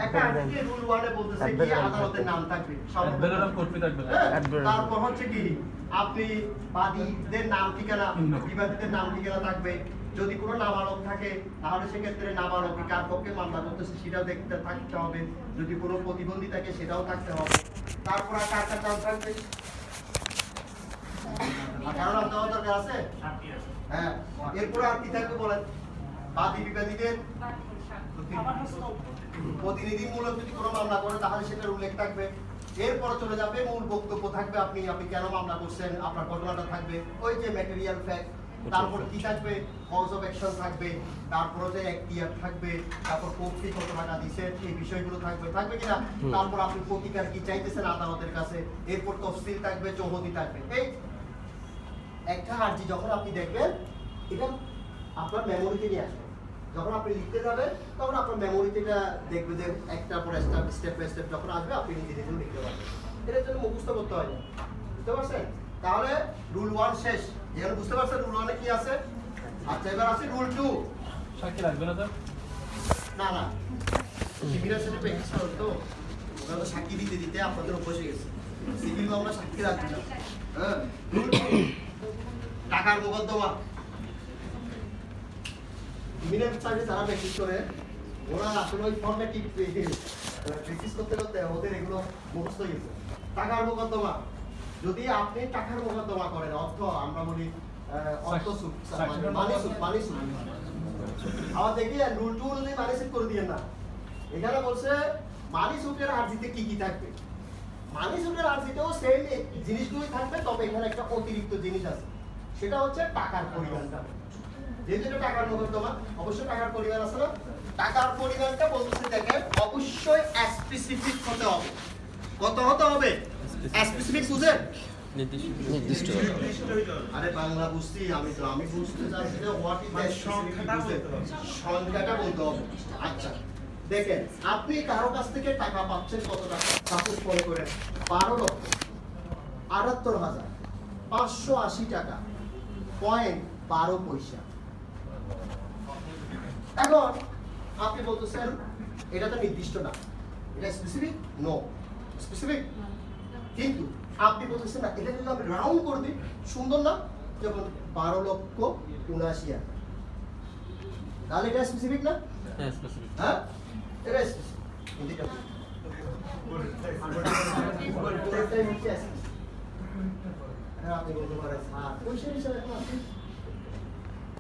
একটা আরজিতে রুল 1 এ বলতেছে কি আদালতের নাম থাকবে, অ্যাডভোকেট কোর্ট থাকবে স্যার। হ্যাঁ, তারপর হচ্ছে কি আপনি বাদীদের নাম ঠিকানা, বিবাদীদের নাম ঠিকানা থাকবে। যদি কোনো নাবালক থাকে তাহলে সেক্ষেত্রে নাবালক কার পক্ষে মামলা করতেছে সেটাও দেখতে থাকতে হবে। যদি কোনো প্রতিবন্ধী থাকে সেটাও থাকতে হবে। তারপর আর কার কার নাম থাকবে? আর কারো নাম দেওয়ার দরকার আছে? হ্যাঁ, এরপরে আর কি থাকবে বলেন? বাদী বিবাদীদের প্রতিনিধিমূলক যদি কোনো মামলা করে তাহলে সেটার উল্লেখ থাকবে। এরপর চলে যাবে মূল বক্তব্য থাকবে, আপনি কেন মামলা করছেন, আপনার ঘটনাটা থাকবে, ওই যে ম্যাটেরিয়াল ফ্যাক্ট। তারপর কি থাকবে? কজ অফ অ্যাকশন থাকবে, তারপর যে এখতিয়ার থাকবে, তারপর কর্তৃক কত টাকা দিচ্ছেন এই বিষয়গুলো থাকবে, থাকবে কিনা? তারপর আপনি প্রতিকার কি চাইতেছেন আদালতের কাছে, এরপর তফসিল থাকবে, চৌহদি থাকবে। এই একটা আরজি যখন আপনি দেখবেন এটা আপনার মেমোরিতে নিয়ে আসবে। যখন আপনি লিখতে যাবেন তখন আপনার মেমোরিতে এটা দেখবে যে একটার পর স্টেপ বাই স্টেপ যখন আসবে আপনি নিজে নিজেও লিখতে পারবেন। এটার জন্য মুখস্থ করতে হয় না, বুঝতে পারছেন? তাহলে রুল 1 শেষ। এখানে বুঝতে পারছেন রুল 1 এ কি আছে? আচ্ছা, এবার আছে রুল 2। সাক্ষী লাগবে না স্যার? না না, সিভিলের সাথে প্র্যাকটিস করেন তো, ওরা তো সাক্ষী দিতে দিতে আপনাদের অভ্যাস হয়ে গেছে। সিভিল মামলা সাক্ষী রাখবে না। হ্যাঁ, রুল 2 টাকার মোকদ্দমা। ক্রিমিনাল চার্জে যারা প্র্যাকটিস করে ওরা আসলে ওই ফর্মেটিভ প্র্যাকটিস করতে করতে ওদের এগুলো মুখস্থ হয়ে গেছে। টাকার মোকদ্দমা, যদি আপনি টাকার মোকদ্দমা করেন, অর্থ আমরা বলি অর্থ সুদ, মানি সুদ, আবার দেখি রুল 2 অনুযায়ী মানি সুদ করে দিয়েন না। এখানে বলছে মানি সুদের আর্জিতে কি কি থাকবে। মানি সুদের আর্জিতেও সেম জিনিসগুলোই থাকবে, তবে এখানে একটা অতিরিক্ত জিনিস আছে, সেটা হচ্ছে টাকার পরিমাণটা। যেহেতু এটা টাকার মোকদ্দমা, অবশ্যই টাকার পরিমাণ আছে না? টাকার পরিমাণটা বলতেছে দেখেন অবশ্যই স্পেসিফিক হতে হবে। কত হতে হবে? স্পেসিফিক বুঝেন? নির্দিষ্ট আরে বাংলা বুঝছি, আমি বুঝতে চাচ্ছি যে হোয়াট ইজ দ্য সংখ্যাটা বলতে হবে। আচ্ছা দেখেন, আপনি কারো কাছ থেকে টাকা পাচ্ছেন কত টাকা? সাপোজ মনে করেন 12,78,580 টাকা .12 এখন আপনি বলতেছেন এটা তো নির্দিষ্ট না, এটা স্পেসিফিক? No specific. কিন্তু আপনি বলতেছেন না, এটা যদি আমি রাউন্ড করে দিই সুন্দর না, যেমন 12,79,000, তাহলে এটা স্পেসিফিক না? হ্যাঁ স্পেসিফিক। হ্যাঁ, এটা স্পেসিফিক। কিন্তু এটা আপনি বলতে পারেন স্যার পয়সা হিসাবে এখন আপনি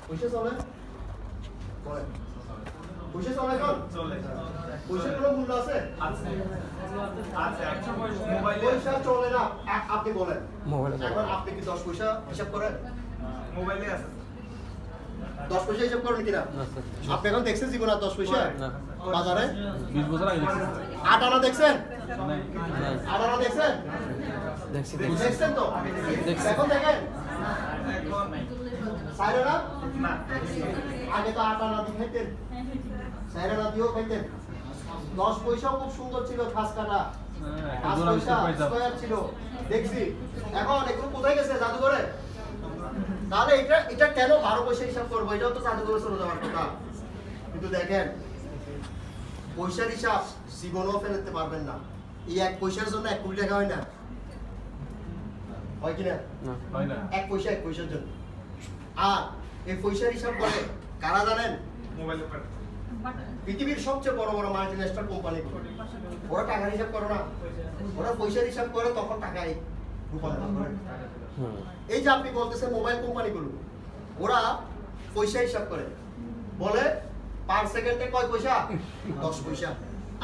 পয়সা চলে বলে পয়সা চলে এখন পয়সার কোনো মূল্য আছে পয়সা চলে না আপনি বলেন এখন আপনি কি 10 পয়সা হিসাব করেন মোবাইলে আছে 10 পয়সা হিসাব করেন কিনা আপনি এখন দেখছেন জীবনে 10 পয়সা না। বাজারে 20 বছর আগে দেখছি। 8 আনা দেখছেন নাই। 8 আনা দেখছেন দেখছি দেখছেন তো দেখছি। এখন দেখেন এখন সাইরা না না আগে তো 8 আনা দিয়ে খাইতেন সাইরা না দিয়েও খাইতেন 10 পয়সাও খুব সুন্দর ছিল খাস কাটা হ্যাঁ, 5 জোড়া পয়সা বিস্কুট পাইতাম। স্কয়ার ছিল দেখছি এখন এগুলো কোথায় গেছে জাদুঘরে তাহলে এটা কেন 12 পয়সা হিসাব করবো এটাও তো জাদুঘরে চলে যাওয়ার কথা কিন্তু দেখেন পয়সার হিসাব জীবনেও ফেলতে পারবেন না এই 1 পয়সার জন্য 1 কোটি টাকা হয় না হয় কি না না হয় না। 1 পয়সার জন্য আর এই পয়সার হিসাব করে কারা জানেন মোবাইলে পাঠ পৃথিবীর সবচেয়ে বড় বড় মাল্টিন্যাশনাল কোম্পানি ওরা টাকার হিসাব করে না ওরা পয়সার হিসাব করে তখন টাকায় রূপান্তর করে হুম এই যে আপনি বলতেছেন মোবাইল কোম্পানিগুলো ওরা পয়সা হিসাব করে বলে পার সেকেন্ডে কয় পয়সা 10 পয়সা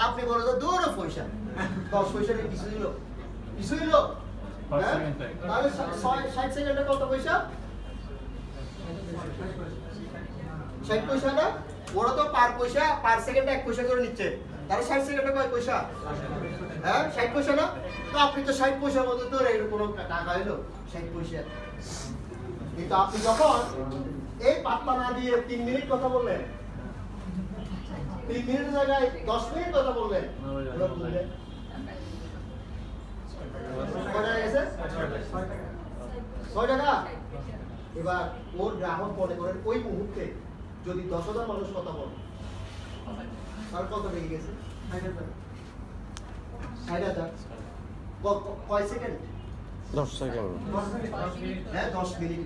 আপনি বলে তো দূর পয়সা 10 পয়সা নিয়ে কিছু দিল Per হ্যাঁ? second টাই। তাহলে 60 সেকেন্ডে কত পয়সা 60 পয়সা না ওরা তো পার সেকেন্ডে 1 পয়সা করে নিচ্ছে তাহলে 60 সেকেন্ডে কয় পয়সা হ্যাঁ 60 পয়সা না তো আপনি তো 60 পয়সার মধ্যে তো এর কোনো টাকা হলো 60 পয়সা কিন্তু আপনি যখন এই পাত্তা না দিয়ে 3 মিনিট কথা বললেন 3 মিনিটের জায়গায় 10 মিনিট কথা বললেন এবার বুঝলেন কয় টাকা গেছে 6 টাকা এবার ওর গ্রাহক মনে করেন ওই মুহূর্তে যদি 10,000 মানুষ কথা বলে আর কত লেগে গেছে 60,000 কয় সেকেন্ড 10 সেকেন্ড হ্যাঁ 10 মিনিট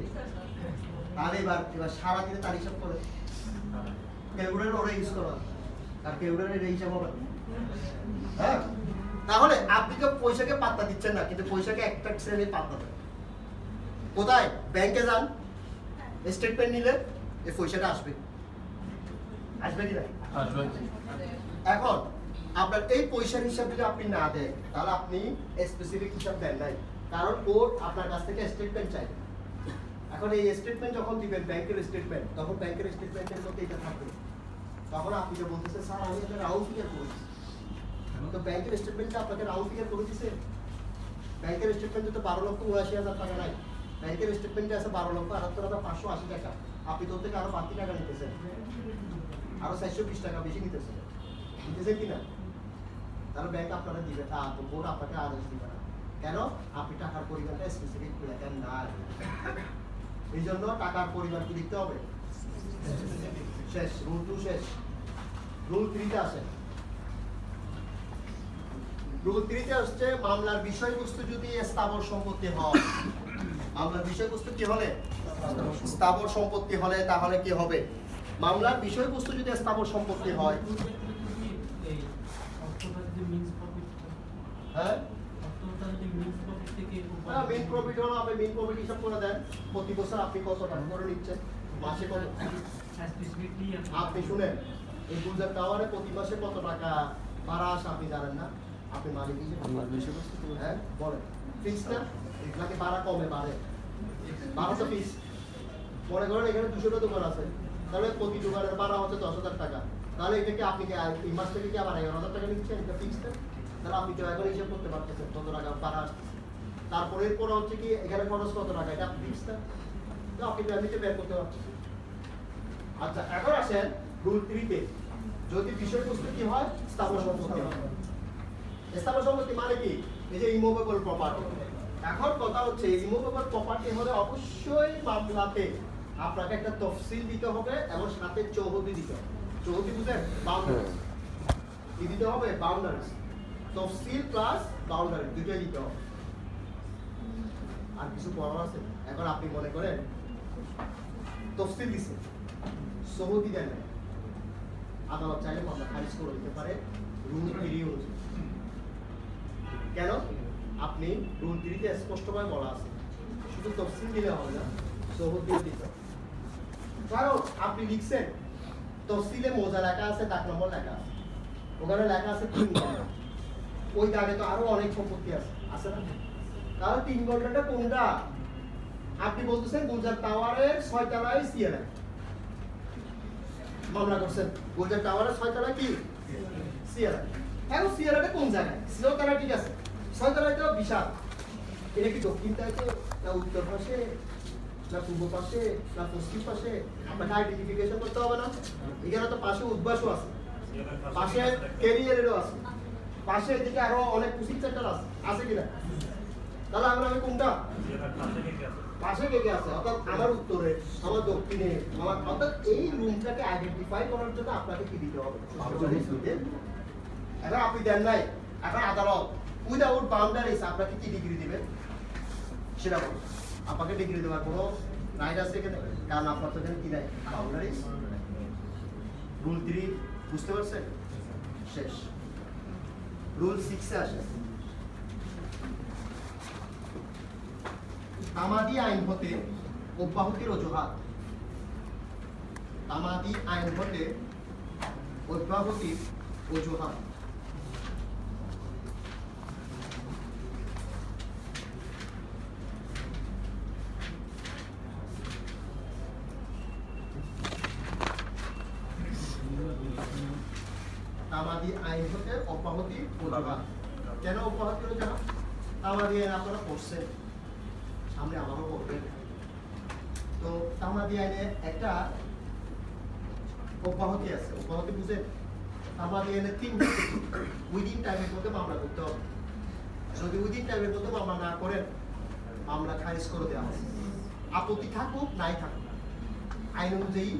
তাহলে এবার সারাদিনে তার হিসাব করে ক্যালকুলেটর ওরা ইউজ করা আর ক্যালকুলেটরের হিসাব হবে হ্যাঁ তাহলে আপনি তো পয়সাকে পাত্তা দিচ্ছেন না কিন্তু পয়সাকে একটা শ্রেণীর পাত্তা দেন কোথায় ব্যাংকে যান স্টেটমেন্ট নিলে এই পয়সাটা আসবে কি না আসবে। এখন আপনার এই পয়সার হিসাব যদি আপনি না দেন তাহলে আপনি স্পেসিফিক হিসাব দেন নাই কারণ কোর্ট আপনার কাছ থেকে স্টেটমেন্ট চাই এখন এই স্টেটমেন্ট যখন দিবেন ব্যাংকের স্টেটমেন্ট তখন ব্যাংকের স্টেটমেন্টের মধ্যে এটা থাকবে তখন আপনি যে বলতেছেন স্যার আমি একটা রাউন্ড ফিগার করেছি তো ব্যাংকের স্টেটমেন্টটা আপনাকে রাউন্ড ফিগার করে দিছে ব্যাংকের স্টেটমেন্টে তো 12,79,000 টাকা নাই ব্যাংকের স্টেটমেন্টে আছে 12,78,580 টাকা আপনি তোর থেকে আরো বাড়তি টাকা নিতেছেন আরো 420 টাকা বেশি নিতেছেন কিনা তাহলে ব্যাংক আপনারা দিবে তা তো বোর্ড আপনাকে আদেশ দিবে না কেন আপনি টাকার পরিমাণটা স্পেসিফিক লেখেন না এই জন্য টাকার পরিমাণ কি লিখতে হবে শেষ রুল 2 শেষ রুল 3 তে আসে রুল 3 তে আসছে মামলার বিষয়বস্তু যদি স্থাবর সম্পত্তি হয় মামলার বিষয়বস্তু কি হলে স্থাবর সম্পত্তি হলে তাহলে কি হবে মামলার বিষয়বস্তু যদি স্থাবর সম্পত্তি হয় এই অর্থটা যদি মিক্স প্রফিট হ্যাঁ অর্থটা যদি মিক্স প্রফিট থেকে মেইন প্রফিট হলো আপনি মেইন প্রফিট হিসাব করে দেন প্রতি বছর আপনি কত টাকা করে নিচ্ছেন মাসে কত স্পেসিফিকলি আপনি শুনেন এই গুলজার টাওয়ারে প্রতি মাসে কত টাকা ভাড়া আসে আপনি জানেন না আপনি মালিক হিসেবে আমার বিষয়বস্তু তো হ্যাঁ বলেন ফিক্স না নাকি ভাড়া কমে বাড়ে ভাড়া তো ফিক্স মনে করেন এখানে 200টা দোকান আছে তাহলে প্রতি দোকানের ভাড়া হচ্ছে 10,000 টাকা তাহলে এটাকে আপনি কি এই মাস থেকে কি আবার 11,000 টাকা নিচ্ছেন এটা ফিক্স না তাহলে আপনি তো এখন হিসাব করতে পারতেছেন কত টাকা ভাড়া আসছে তারপরে এরপর হচ্ছে কি এখানে খরচ কত টাকা এটা ফিক্স না তো আপনি এমনিতে বের করতে পারছেন আচ্ছা এখন আসেন রুল 3 তে যদি বিষয়বস্তু কি হয় স্থাবর সম্পত্তি হয় স্থাবর সম্পত্তি মানে কি এই যে ইমুভেবল প্রপার্টি এখন কথা হচ্ছে ইমুভেবল প্রপার্টি হলে অবশ্যই মামলাতে আপনাকে একটা তফসিল দিতে হবে এবং সাথে চৌহদি দিতে হবে চৌহদি বুঝেন বাউন্ডারিজ কি দিতে হবে বাউন্ডারিজ তফসিল প্লাস বাউন্ডারি দুটোই দিতে হবে আর কিছু পড়ার আছে এখন আপনি মনে করেন তফসিল দিছে চৌহদি দেন নাই আদালত চাইলে মামলা খারিজ করে দিতে পারে রুল 3 অনুযায়ী কেন আপনি রুল 3 তে স্পষ্টভাবে বলা আছে শুধু তফসিল দিলে হবে না চৌহদিও দিতে হবে কারণ আপনি লিখছেন তফসিলে মোজা লেখা আছে, দাগ নম্বর লেখা আছে, ওখানে লেখা আছে 3 ঘন্টা। ওই দাগে তো আরো অনেক সম্পত্তি আছে না? তাহলে 3 ঘন্টাটা কোনটা? আপনি বলতেছেন গুলজার টাওয়ারের 6 তলায় সিএলআই মামলা করছেন। গুলজার টাওয়ারের 6 তলায় কি সিএলআই? এখন সিএলআইটা কোন জায়গায়? 6 তলায় ঠিক আছে, 6 তলায় তো বিশাল। এটা কি দক্ষিণটায় তো না উত্তর পাশে না পূর্ব পাশে না পশ্চিম পাশে? আপনাকে আইডেন্টিফিকেশন করতে হবে না? এখানে তো পাশে উদ্বাসও আছে, পাশে ক্যারিয়ারেরও আছে, পাশে এদিকে আরো অনেক কোচিং সেন্টার আছে কিনা? তাহলে আমি কোনটা? পাশে কে আছে? অর্থাৎ আমার উত্তরে, আমার দক্ষিণে, আমার, অর্থাৎ এই রুমটাকে আইডেন্টিফাই করার জন্য আপনাকে কি দিতে হবে? এখন আপনি দেন নাই, এখন আদালত উইদাউট বাউন্ডারিজ আপনাকে কি ডিগ্রি দিবেন সেটা বলুন। আপনাকে ডিগ্রি দেওয়ার কোনো রাইট আছে এখানে? কারণ আপনার তো এখানে কি নাই, বাউন্ডারিজ। রুল 3 বুঝতে পারছেন? শেষ। রুল 6 এ আসে। তামাদি আইন হতে অব্যাহতির অজুহাত। তামাদি আইন হতে অব্যাহতির অজুহাত। তামাদি আইন হতে অব্যাহতির অজুহাত। কেন অব্যাহতির অজুহাত? তামাদি আইন আপনারা পড়ছেন, সামনে আমারও পড়বেন। তো তামাদি আইনে একটা অব্যাহতি আছে। অব্যাহতি বুঝেন? তামাদি আইনে 3 উইদিন টাইমের মধ্যে মামলা করতে হবে। যদি উইদিন টাইমের মধ্যে মামলা না করেন, মামলা খারিজ করে দেওয়া হবে। আপত্তি থাকুক নাই থাকুক, আইন অনুযায়ী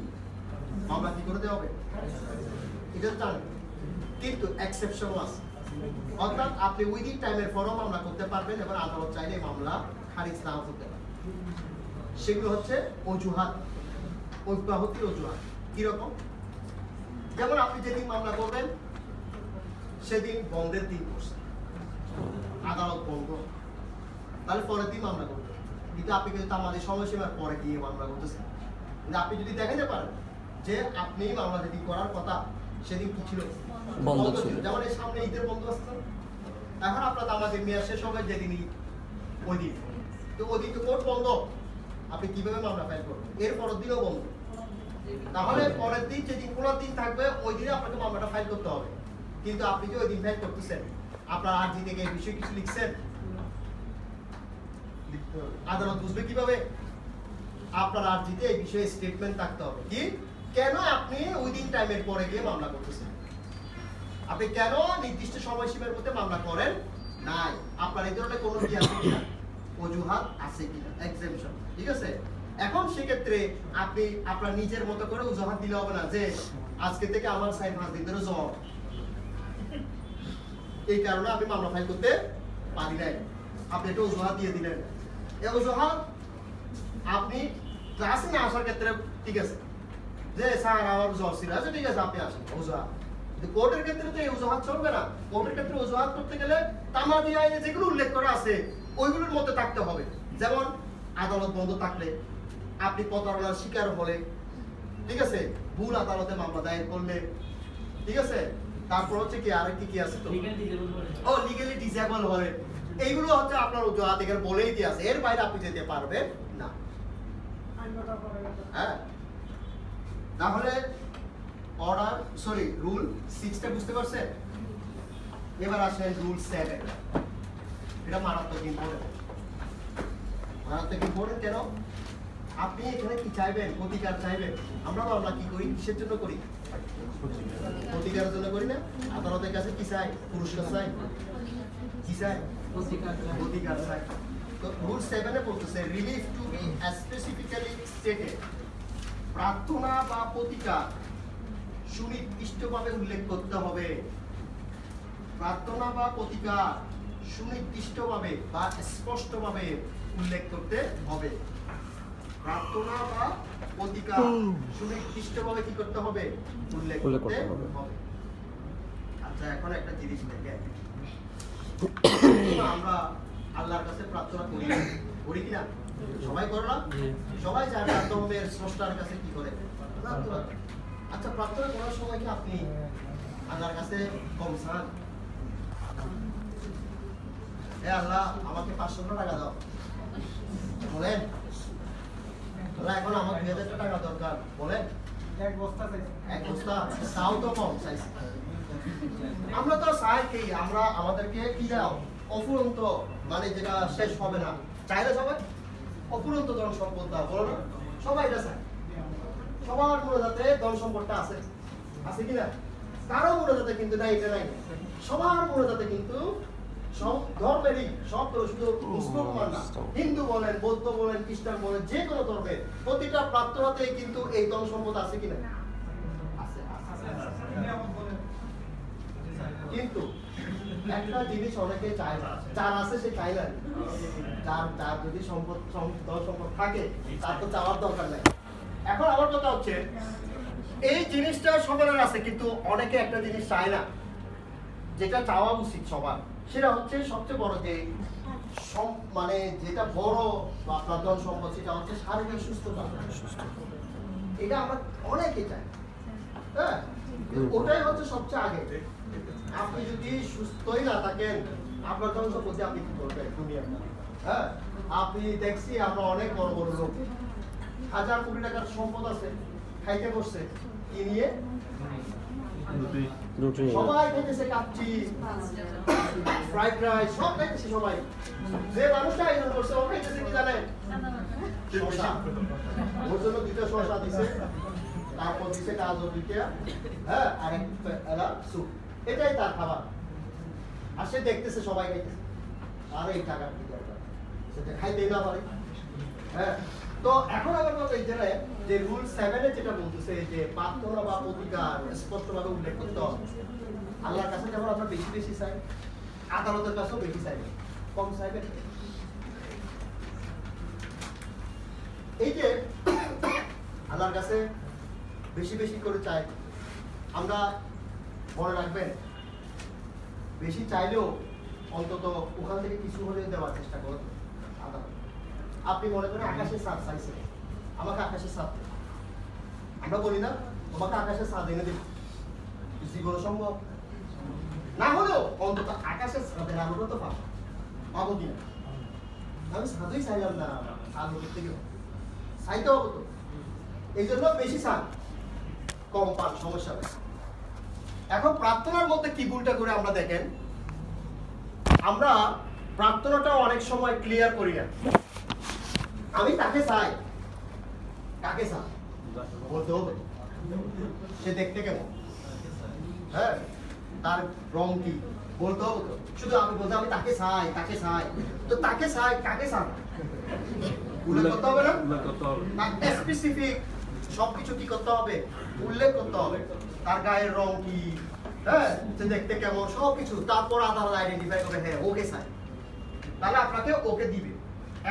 মামলা কি করে দেওয়া হবে? এটা জানেন, কিন্তু এক্সেপশনও আছে। অর্থাৎ আপনি উইদিন টাইমের পরও মামলা করতে পারবেন এবং আদালত চাইলে মামলা খারিজ নাও করতে পারে। সেগুলো হচ্ছে অজুহাত, অব্যাহতির অজুহাত। কিরকম? যেমন আপনি যেদিন মামলা করবেন সেদিন বন্ধের দিন করছে, আদালত বন্ধ, তাহলে পরের দিন মামলা করবেন। কিন্তু আপনি কিন্তু আমাদের সময়সীমার পরে গিয়ে মামলা করতেছেন। কিন্তু আপনি যদি দেখাতে পারেন যে আপনি মামলা যেদিন করার কথা সেদিন কি ছিল? বন্ধ ছিল। যেমন এই সামনে ঈদের বন্ধ আসছে, এখন আপনার আমাদের মেয়াদ শেষ হবে যেদিনই ওই দিন, তো ওই দিন তো কোর্ট বন্ধ, আপনি কিভাবে মামলা ফাইল করবেন? এর পরের দিনও বন্ধ, তাহলে পরের দিন যেদিন কোনো দিন থাকবে ওই দিনে আপনাকে মামলাটা ফাইল করতে হবে। কিন্তু আপনি যে ওই দিন ফাইল করতেছেন, আপনার আর্জি থেকে এই বিষয়ে কিছু লিখছেন, আদালত বুঝবে কিভাবে? আপনার আর্জিতে এই বিষয়ে স্টেটমেন্ট থাকতে হবে কি কেন আপনি উইদিন টাইমের পরে গিয়ে মামলা করতেছেন, আপনি কেন নির্দিষ্ট সময়সীমার মধ্যে মামলা করেন নাই, আপনার এই ধরনের কোনো কি আছে কিনা, অজুহাত আছে কিনা, এক্সেপশন। ঠিক আছে? এখন সেক্ষেত্রে আপনি আপনার নিজের মতো করে অজুহাত দিলে হবে না যে আজকে থেকে আমার 4-5 দিন ধরে জ্বর, এই কারণে আমি মামলা ফাইল করতে পারি নাই। আপনি একটা অজুহাত দিয়ে দিলেন। এই অজুহাত আপনি ক্লাসে না আসার ক্ষেত্রে ঠিক আছে, যে স্যার আমার জ্বর ছিল, আচ্ছা ঠিক আছে আপনি আসেন, অজুহাত। কিন্তু কোর্টের ক্ষেত্রে তো এই অজুহাত চলবে না। কোর্টের ক্ষেত্রে অজুহাত করতে গেলে তামাদি আইনে যেগুলো উল্লেখ করা আছে ওইগুলোর মধ্যে থাকতে হবে। যেমন আদালত বন্ধ থাকলে, আপনি প্রতারণার শিকার হলে, ঠিক আছে, ভুল আদালতে মামলা দায়ের করলে, ঠিক আছে, তারপর হচ্ছে কি আরেকটি কি আছে তো, ও লিগ্যালি ডিসেবল হলে, এইগুলো হচ্ছে আপনার অজুহাত এখানে বলেই দিয়ে আছে, এর বাইরে আপনি যেতে পারবেন না। হ্যাঁ, তাহলে অর্ডার রুল 6টা বুঝতে পারছেন? এবার আসেন রুল 7। এটা মারাত্মক ইম্পর্টেন্ট। মারাত্মক ইম্পর্টেন্ট কেন? আপনি এখানে কি চাইবেন? প্রতিকার চাইবেন। আমরা কি করি? কিসের জন্য করি? প্রতিকারের জন্য করি না? আদালতের কাছে কি চাই? পুরস্কার চাই, কি চাই? প্রতিকার চাই। তো রুল 7 এ বলতেছে relief to be specifically stated, প্রার্থনা বা প্রতিকার সুনির্দিষ্টভাবে উল্লেখ করতে হবে। প্রার্থনা বা প্রতিকার সুনির্দিষ্টভাবে বা স্পষ্টভাবে উল্লেখ করতে হবে। প্রার্থনা বা প্রতিকার সুনির্দিষ্টভাবে কি করতে হবে? উল্লেখ করতে হবে। আচ্ছা, এখন একটা জিনিস দেখেন, আমরা আল্লাহর কাছে প্রার্থনা করি কিনা? সবাই করে না? সবাই জানে আদমের স্রষ্টার কাছে কি করে প্রার্থনা করে। আচ্ছা, প্রার্থনা করার সময় কি আপনি আল্লাহর কাছে কম চান? হে আল্লাহ, আমাকে 500 টাকা দাও, বলেন? আল্লাহ, এখন আমার 2000 টাকা দরকার, বলেন? এক বস্তা তাও তো কম চাইছি। আমরা তো চাই কি, আমরা আমাদেরকে কি দাও? অফুরন্ত, মানে যেটা শেষ হবে না। চাইলে সবাই অফুরন্ত ধন সম্পদ দাও, বলো না? সবাই এটা চায়। সবার মনে যাতে ধন সম্পদটা আছে, আছে কিনা? কারো মনে যাতে কিন্তু নাই, এটা নাই। সবার মনে যাতে কিন্তু সব ধর্মেরই, সব শুধু মুসলমান না, হিন্দু বলেন, বৌদ্ধ বলেন, খ্রিস্টান বলেন, যে কোনো ধর্মের প্রতিটা প্রার্থনাতেই কিন্তু এই ধন সম্পদ আছে কিনা? আছে। কিন্তু একটা জিনিস অনেকে চায় না, যার আছে সে চায় না। যার যদি সম্পদ ধন সম্পদ থাকে, তার তো চাওয়ার দরকার নাই। এখন আমার কথা হচ্ছে, এই জিনিসটা সবার আছে, কিন্তু অনেকে একটা জিনিস চায় না, যেটা চাওয়া উচিত সবার। সেটা হচ্ছে সবচেয়ে বড় যে মানে যেটা বড় আপনার ধন সম্পদ, সেটা হচ্ছে শারীরিক সুস্থতা। এটা আমরা অনেকে চাই, হ্যাঁ, ওটাই হচ্ছে সবচেয়ে আগে। আপনি যদি সুস্থই না থাকেন, আপনার ধন সম্পদ দিয়ে আপনি কি করবেন দুনিয়ার? হ্যাঁ, আপনি দেখছি আমরা অনেক বড় বড় লোক, 1000 কোটি টাকার সম্পদ আছে, খাইতে বসছে কি নিয়ে? সবাই খাইতেছে কাচ্চি, ফ্রাইড রাইস, সব খাইতেছে সবাই। যে মানুষটা আয়োজন করছে ও খাইতেছে কি জানেন? শসা। ওর জন্য 2টা শসা দিছে, তারপর দিছে গাজর 2টা, হ্যাঁ, আর একটা স্যুপ। এটাই তার খাবার। আর সে দেখতেছে সবাই খাইতেছে, আর এই টাকা কি দরকার? সেটা খাইতেই না পারে। হ্যাঁ, তো এখন আমার কথা এই যে রুল 7 যেটা বলতেছে যে প্রার্থনা বা প্রতিকার স্পষ্টভাবে উল্লেখ করতে হবে। আল্লাহর কাছে যেমন আমরা বেশি বেশি চাই, আদালতের কাছেও বেশি চাই, কম চাইবেন। এই যে আল্লাহর কাছে বেশি বেশি করে চাই, আমরা মনে রাখবেন, বেশি চাইলেও অন্তত ওখান থেকে কিছু হলেও দেওয়ার চেষ্টা করুন। আদালত, আপনি মনে করেন আকাশের ছাদ চাইছে, আমাকে আকাশের ছাদ, আমরা বলি না তোমাকে আকাশের ছাদ এনে দেব, জীবন সম্ভব না হলেও অন্তত আকাশের ছাদের আলোটা তো পাবো, পাবো কিনা? আমি ছাদই চাইলাম না, ছাদ হতে থেকে চাইতে হবো তো, এই জন্য বেশি চান, কম পান, সমস্যা নেই। এখন প্রার্থনার মধ্যে কি ভুলটা করে আমরা দেখেন, আমরা প্রার্থনাটা অনেক সময় ক্লিয়ার করি না। আমি তাকে চাই, কাকে চাই বলতে হবে, সে দেখতে কেমন, হ্যাঁ, তার রং কি বলতে হবে তো। শুধু আমি বলতে আমি তাকে চাই, তাকে চাই, তো তাকে চাই কাকে চান উল্লেখ করতে হবে না? স্পেসিফিক সবকিছু কি করতে হবে? উল্লেখ করতে হবে। তার গায়ের রং কি, হ্যাঁ, সে দেখতে কেমন, সবকিছু। তারপর আদালত আইডেন্টিফাই করে, হ্যাঁ ওকে চাই, তাহলে আপনাকে ওকে দিবে।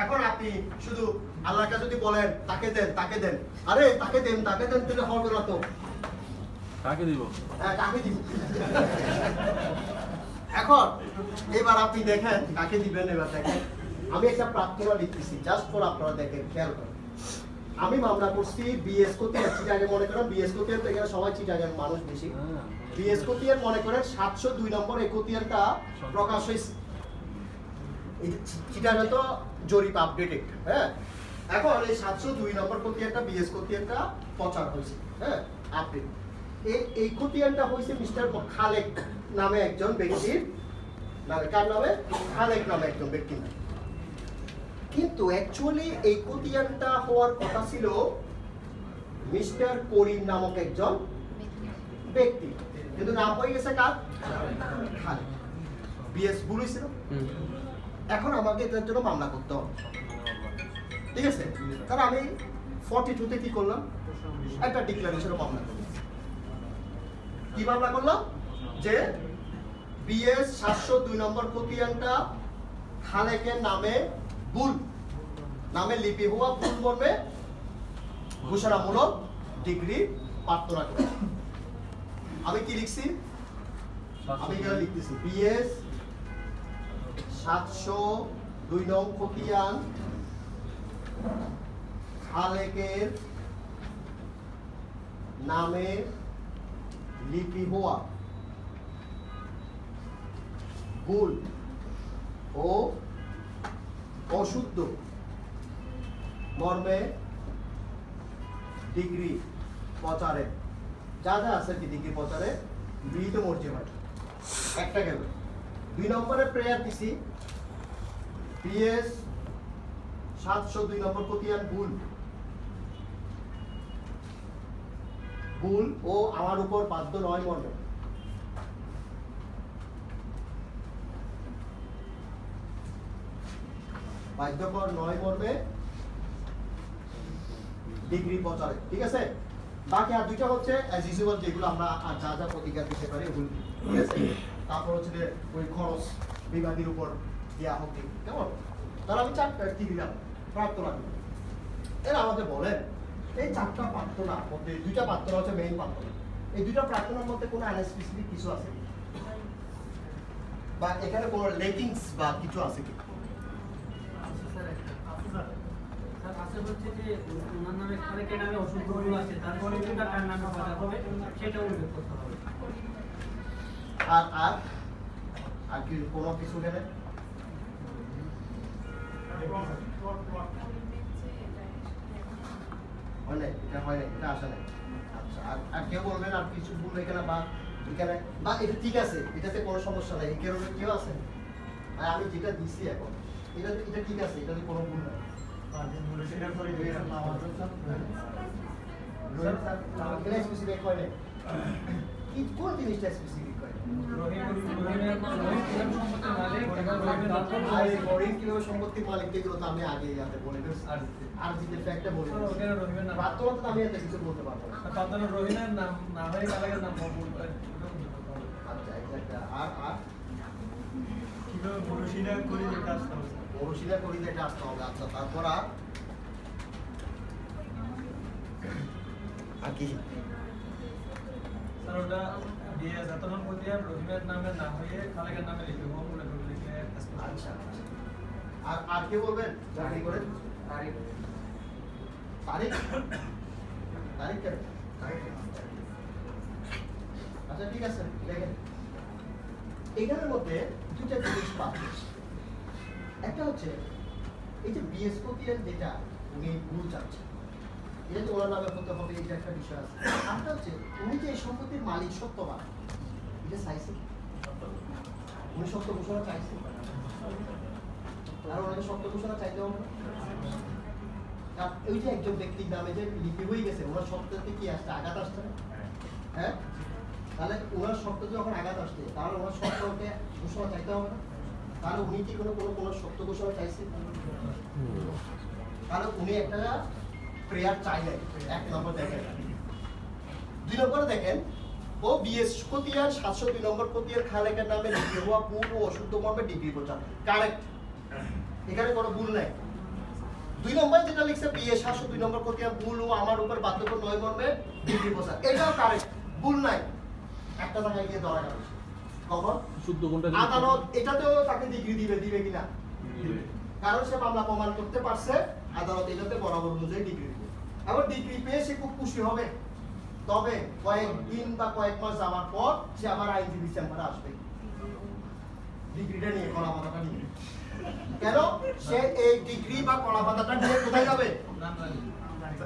এখন আপনি শুধু আল্লাহকে যদি বলেন তাকে দেন, তাকে দেন, আরে তাকে দেন, তাকে দেন, তাহলে হবে না তো। কাকে দিব? হ্যাঁ, কাকে দিব? এখন এবার আপনি দেখেন কাকে দিবেন। এবার দেখেন, আমি একটা প্রার্থনা লিখতেছি, জাস্ট ফর আপনারা দেখেন, খেয়াল করেন। আমি মামলা করছি বিএস কোতিয়ার, চিটাগাং মনে করেন বিএস কোতিয়ার, তো এখানে সবাই চিটাগাং মানুষ বেশি। বিএস কোতিয়ার মনে করেন 702 নম্বর এই কোতিয়ারটা প্রকাশ হয়েছে। চিটাগাং তো জরিপ আপডেটেড, হ্যাঁ। এখন এই 702 নম্বর কোতিয়ারটা, বিএস কোতিয়ারটা প্রচার হয়েছে, হ্যাঁ, আপডেট। এই কোতিয়ারটা হয়েছে মিস্টার খালেক নামে একজন ব্যক্তির নামে। কার নামে? খালেক নামে একজন ব্যক্তির নামে। কিন্তু অ্যাকচুয়ালি এই কোতিয়ানটা হওয়ার কথা ছিল মিস্টার করিম নামক একজন ব্যক্তি, কিন্তু নাম হয়ে গেছে কার? খালেক। বিএস ভুল হয়েছিল। এখন আমাকে এটার জন্য মামলা করতে হবে, ঠিক আছে? কারণ আমি 42-তে কি করলাম? একটা ডিক্লারেশনে মামলা করলাম। কি মামলা করলাম? যে বিএস 702 নম্বর কোতিয়ানটা খালেকের নামে ভুল, নামে লিপি হওয়া ভুল মর্মে ঘোষণামূলক ডিগ্রি প্রার্থনা করে। আমি কি লিখছি? আমি এখানে লিখতেছি বিএস 702 নং খতিয়ান খালেকের নামে লিপি হওয়া ভুল ও অশুদ্ধ মর্মে ডিগ্রি প্রচারে যা যা আছে কি ডিগ্রি প্রচারে গৃহীত মর্জি হয় একটা গেল 2 নম্বরে প্রেয়ার দিছি পিএস 702 নম্বর কতিয়ান ভুল ভুল ও আমার উপর বাধ্য নয় মর্মে বাধ্যকর নয় মর্মে ডিগ্রি প্রচারে ঠিক আছে বাকি আর দুইটা হচ্ছে অ্যাজ ইউজুয়াল যেগুলো আমরা আর যা যা প্রতিকার দিতে পারি ওগুলো ঠিক আছে তারপর হচ্ছে যে ওই খরচ বিবাদীর উপর দেওয়া হবে কেমন তাহলে আমি চারটা কি দিলাম প্রার্থনা এরা আমাদের বলেন এই চারটা প্রার্থনা মধ্যে দুইটা প্রার্থনা হচ্ছে মেইন প্রার্থনা এই দুইটা প্রার্থনার মধ্যে কোনো আনস্পেসিফিক কিছু আছে কি বা এখানে কোনো লেটিংস বা কিছু আছে কি আছে হচ্ছে যে ওনার নামে খালেকের নামে অসুখ আছে তারপরে ওটা কার নামে করা হবে সেটা উল্লেখ করতে হবে আর আর আর কি কোনো কিছু গেলে হয় না এটা হয় না এটা আসে না আচ্ছা আর কেউ বলবেন আর কিছু ভুল এখানে বা এখানে বা এটা ঠিক আছে এটাতে কোনো সমস্যা নাই এই কারণে কেউ আছে আর আমি যেটা দিছি এখন এটা এটা ঠিক আছে এটাতে কোনো ভুল নাই স্পেসিফিক হয় না কি কোন জিনিসটা স্পেসিফিক হয় আর গরিব কিভাবে সম্পত্তির মালিক এগুলো তো আমি আগে ইয়াতে বলে দিয়েছি আর যেটা ফ্যাক্টটা বলে প্রার্থনা তো আমি এত কিছু বলতে পারবো না রহিমের নাম না হয়ে কালাকের নাম আচ্ছা এক্স্যাক্ট আর কিভাবে মনুষ্যরা করি যে কাজটা হচ্ছে পড়শিরা করি যে আসতে হবে আচ্ছা তারপর আর কি স্যার ওটা দিয়ে যতক্ষণ প্রতি আর রহিমের নামে না হয়ে খালেকের নামে লিখে হোক বলে লিখে আচ্ছা আর কে বলবেন চাকরি করে তারিখ তারিখ তারিখ কেন আচ্ছা ঠিক আছে দেখেন এখানের মধ্যে দুটা জিনিস পাচ্ছি একটা হচ্ছে এই যে বৃহস্পতির যেটা উনি ভুল চাচ্ছে এটা তো ওনার নামে হতে হবে এটা একটা বিষয় আছে আরেকটা হচ্ছে উনি যে এই সম্পত্তির মালিক সত্যবান এটা চাইছে উনি সত্য ঘোষণা চাইছে আর ওনাকে সত্য ঘোষণা চাইতে হবে না ওই যে একজন ব্যক্তির নামে যে লিপি হয়ে গেছে ওনার সত্যতে কি আসছে আঘাত আসছে না হ্যাঁ তাহলে ওনার সত্য যখন আঘাত আসছে তাহলে ওনার সত্যকে ঘোষণা চাইতে হবে না তাহলে উনি কি কোনো সত্য ঘোষণা চাইছে তাহলে উনি একটা প্রেয়ার চাইলেন এক নম্বর দেখেন 2 নম্বরে দেখেন ও বৃহস্পতিয়ার 702 নম্বর কতিয়ার খালেকের নামে লিপি হওয়া ভুল ও অশুদ্ধ মর্মে ডিগ্রি প্রচার কারেক্ট এখানে কোনো ভুল নাই 2 নম্বরে যেটা লিখছে বিএস 702 নম্বর কতিয়ার ভুল ও আমার উপর বাধ্যকর নয় মর্মে ডিগ্রি প্রচার এটাও কারেক্ট ভুল নাই একটা জায়গায় গিয়ে ধরা গেল কখন শুদ্ধ কোনটা আদালত এটাতেও তাকে ডিগ্রি দিবে কিনা কারণ সে মামলা প্রমাণ করতে পারছে আদালত এটাতে বরাবর অনুযায়ী ডিগ্রি দিবে আবার ডিগ্রি পেয়ে সে খুব খুশি হবে তবে কয়েকদিন বা কয়েক মাস যাওয়ার পর সে আবার আইনজীবী চেম্বারে আসবে ডিগ্রিটা নিয়ে কলা পাতাটা নিয়ে কেন সে এই ডিগ্রি বা কলা পাতাটা নিয়ে কোথায় যাবে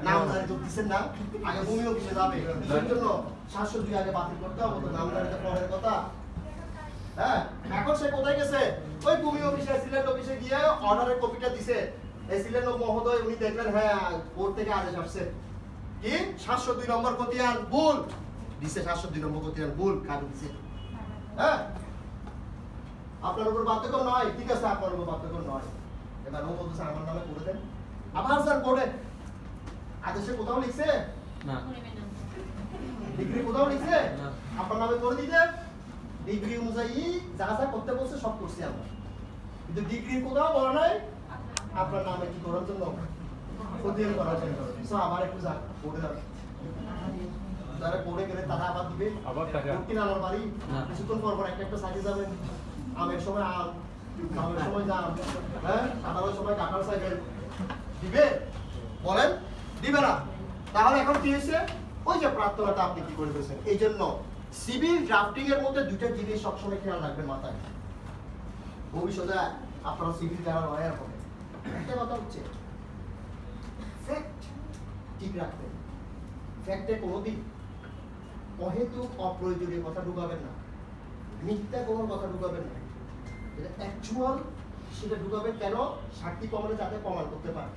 নামজারি তো দিচ্ছেন না আগে ভূমি অফিসে যাবে এর জন্য 702 আগে বাতিল করতে হবে তো নামজারিতে পরের কথা হ্যাঁ এখন সে কোথায় গেছে ওই ভূমি অফিসে সিলেট অফিসে গিয়ে অর্ডারের কপিটা দিছে এই সিলেট মহোদয় উনি দেখলেন হ্যাঁ কোর্ট থেকে আদেশ আসছে কি 702 নম্বর কতিয়ান ভুল দিছে 702 নম্বর কতিয়ান ভুল কাজ দিছে হ্যাঁ আপনার উপর বাধ্যকর নয় ঠিক আছে আপনার উপর বাধ্যকর নয় এবার ও বলতেছে আমার নামে করে দেন আবার স্যার করে আদেশে কোথাও লিখছে না ডিগ্রি কোথাও লিখছে না। আপনার নামে করে দিতে ডিগ্রি অনুযায়ী যা যা করতে বলছে সব করছি আমরা কিন্তু ডিগ্রি কোথাও বলা নাই আপনার নামে কি করার জন্য প্রতিদিন করার জন্য সো আবার একটু যা পড়ে যাবে যারা পড়ে গেলে তারা আবার দিবে আবার টাকা। দক্ষিণ আমার বাড়ি না। কিছুক্ষণ পর পর একটা সাইডে যাবেন আমের সময় আম খাওয়ার সময় জাম হ্যাঁ কাটার সময় কাটার সাইকেল দিবে? বলেন দিবে না। তাহলে এখন কি হয়েছে? ওই যে প্রার্থনাটা আপনি কি করে দিয়েছেন। এই জন্য সিভিল ড্রাফটিং এর মধ্যে দুইটা জিনিস সবসময় খেয়াল রাখবেন মাথায়। ভবিষ্যতে আপনারা সিভিল যারা লয়ার হবে, একটা কথা হচ্ছে ফ্যাক্ট ঠিক রাখবেন। ফ্যাক্টে কোনোদিন অহেতুক অপ্রয়োজনীয় কথা ঢুকাবেন না, মিথ্যা কোনো কথা ঢুকাবেন না। যেটা অ্যাকচুয়াল সেটা ঢুকাবেন। কেন? সাক্ষী প্রমাণে যাতে প্রমাণ করতে পারে।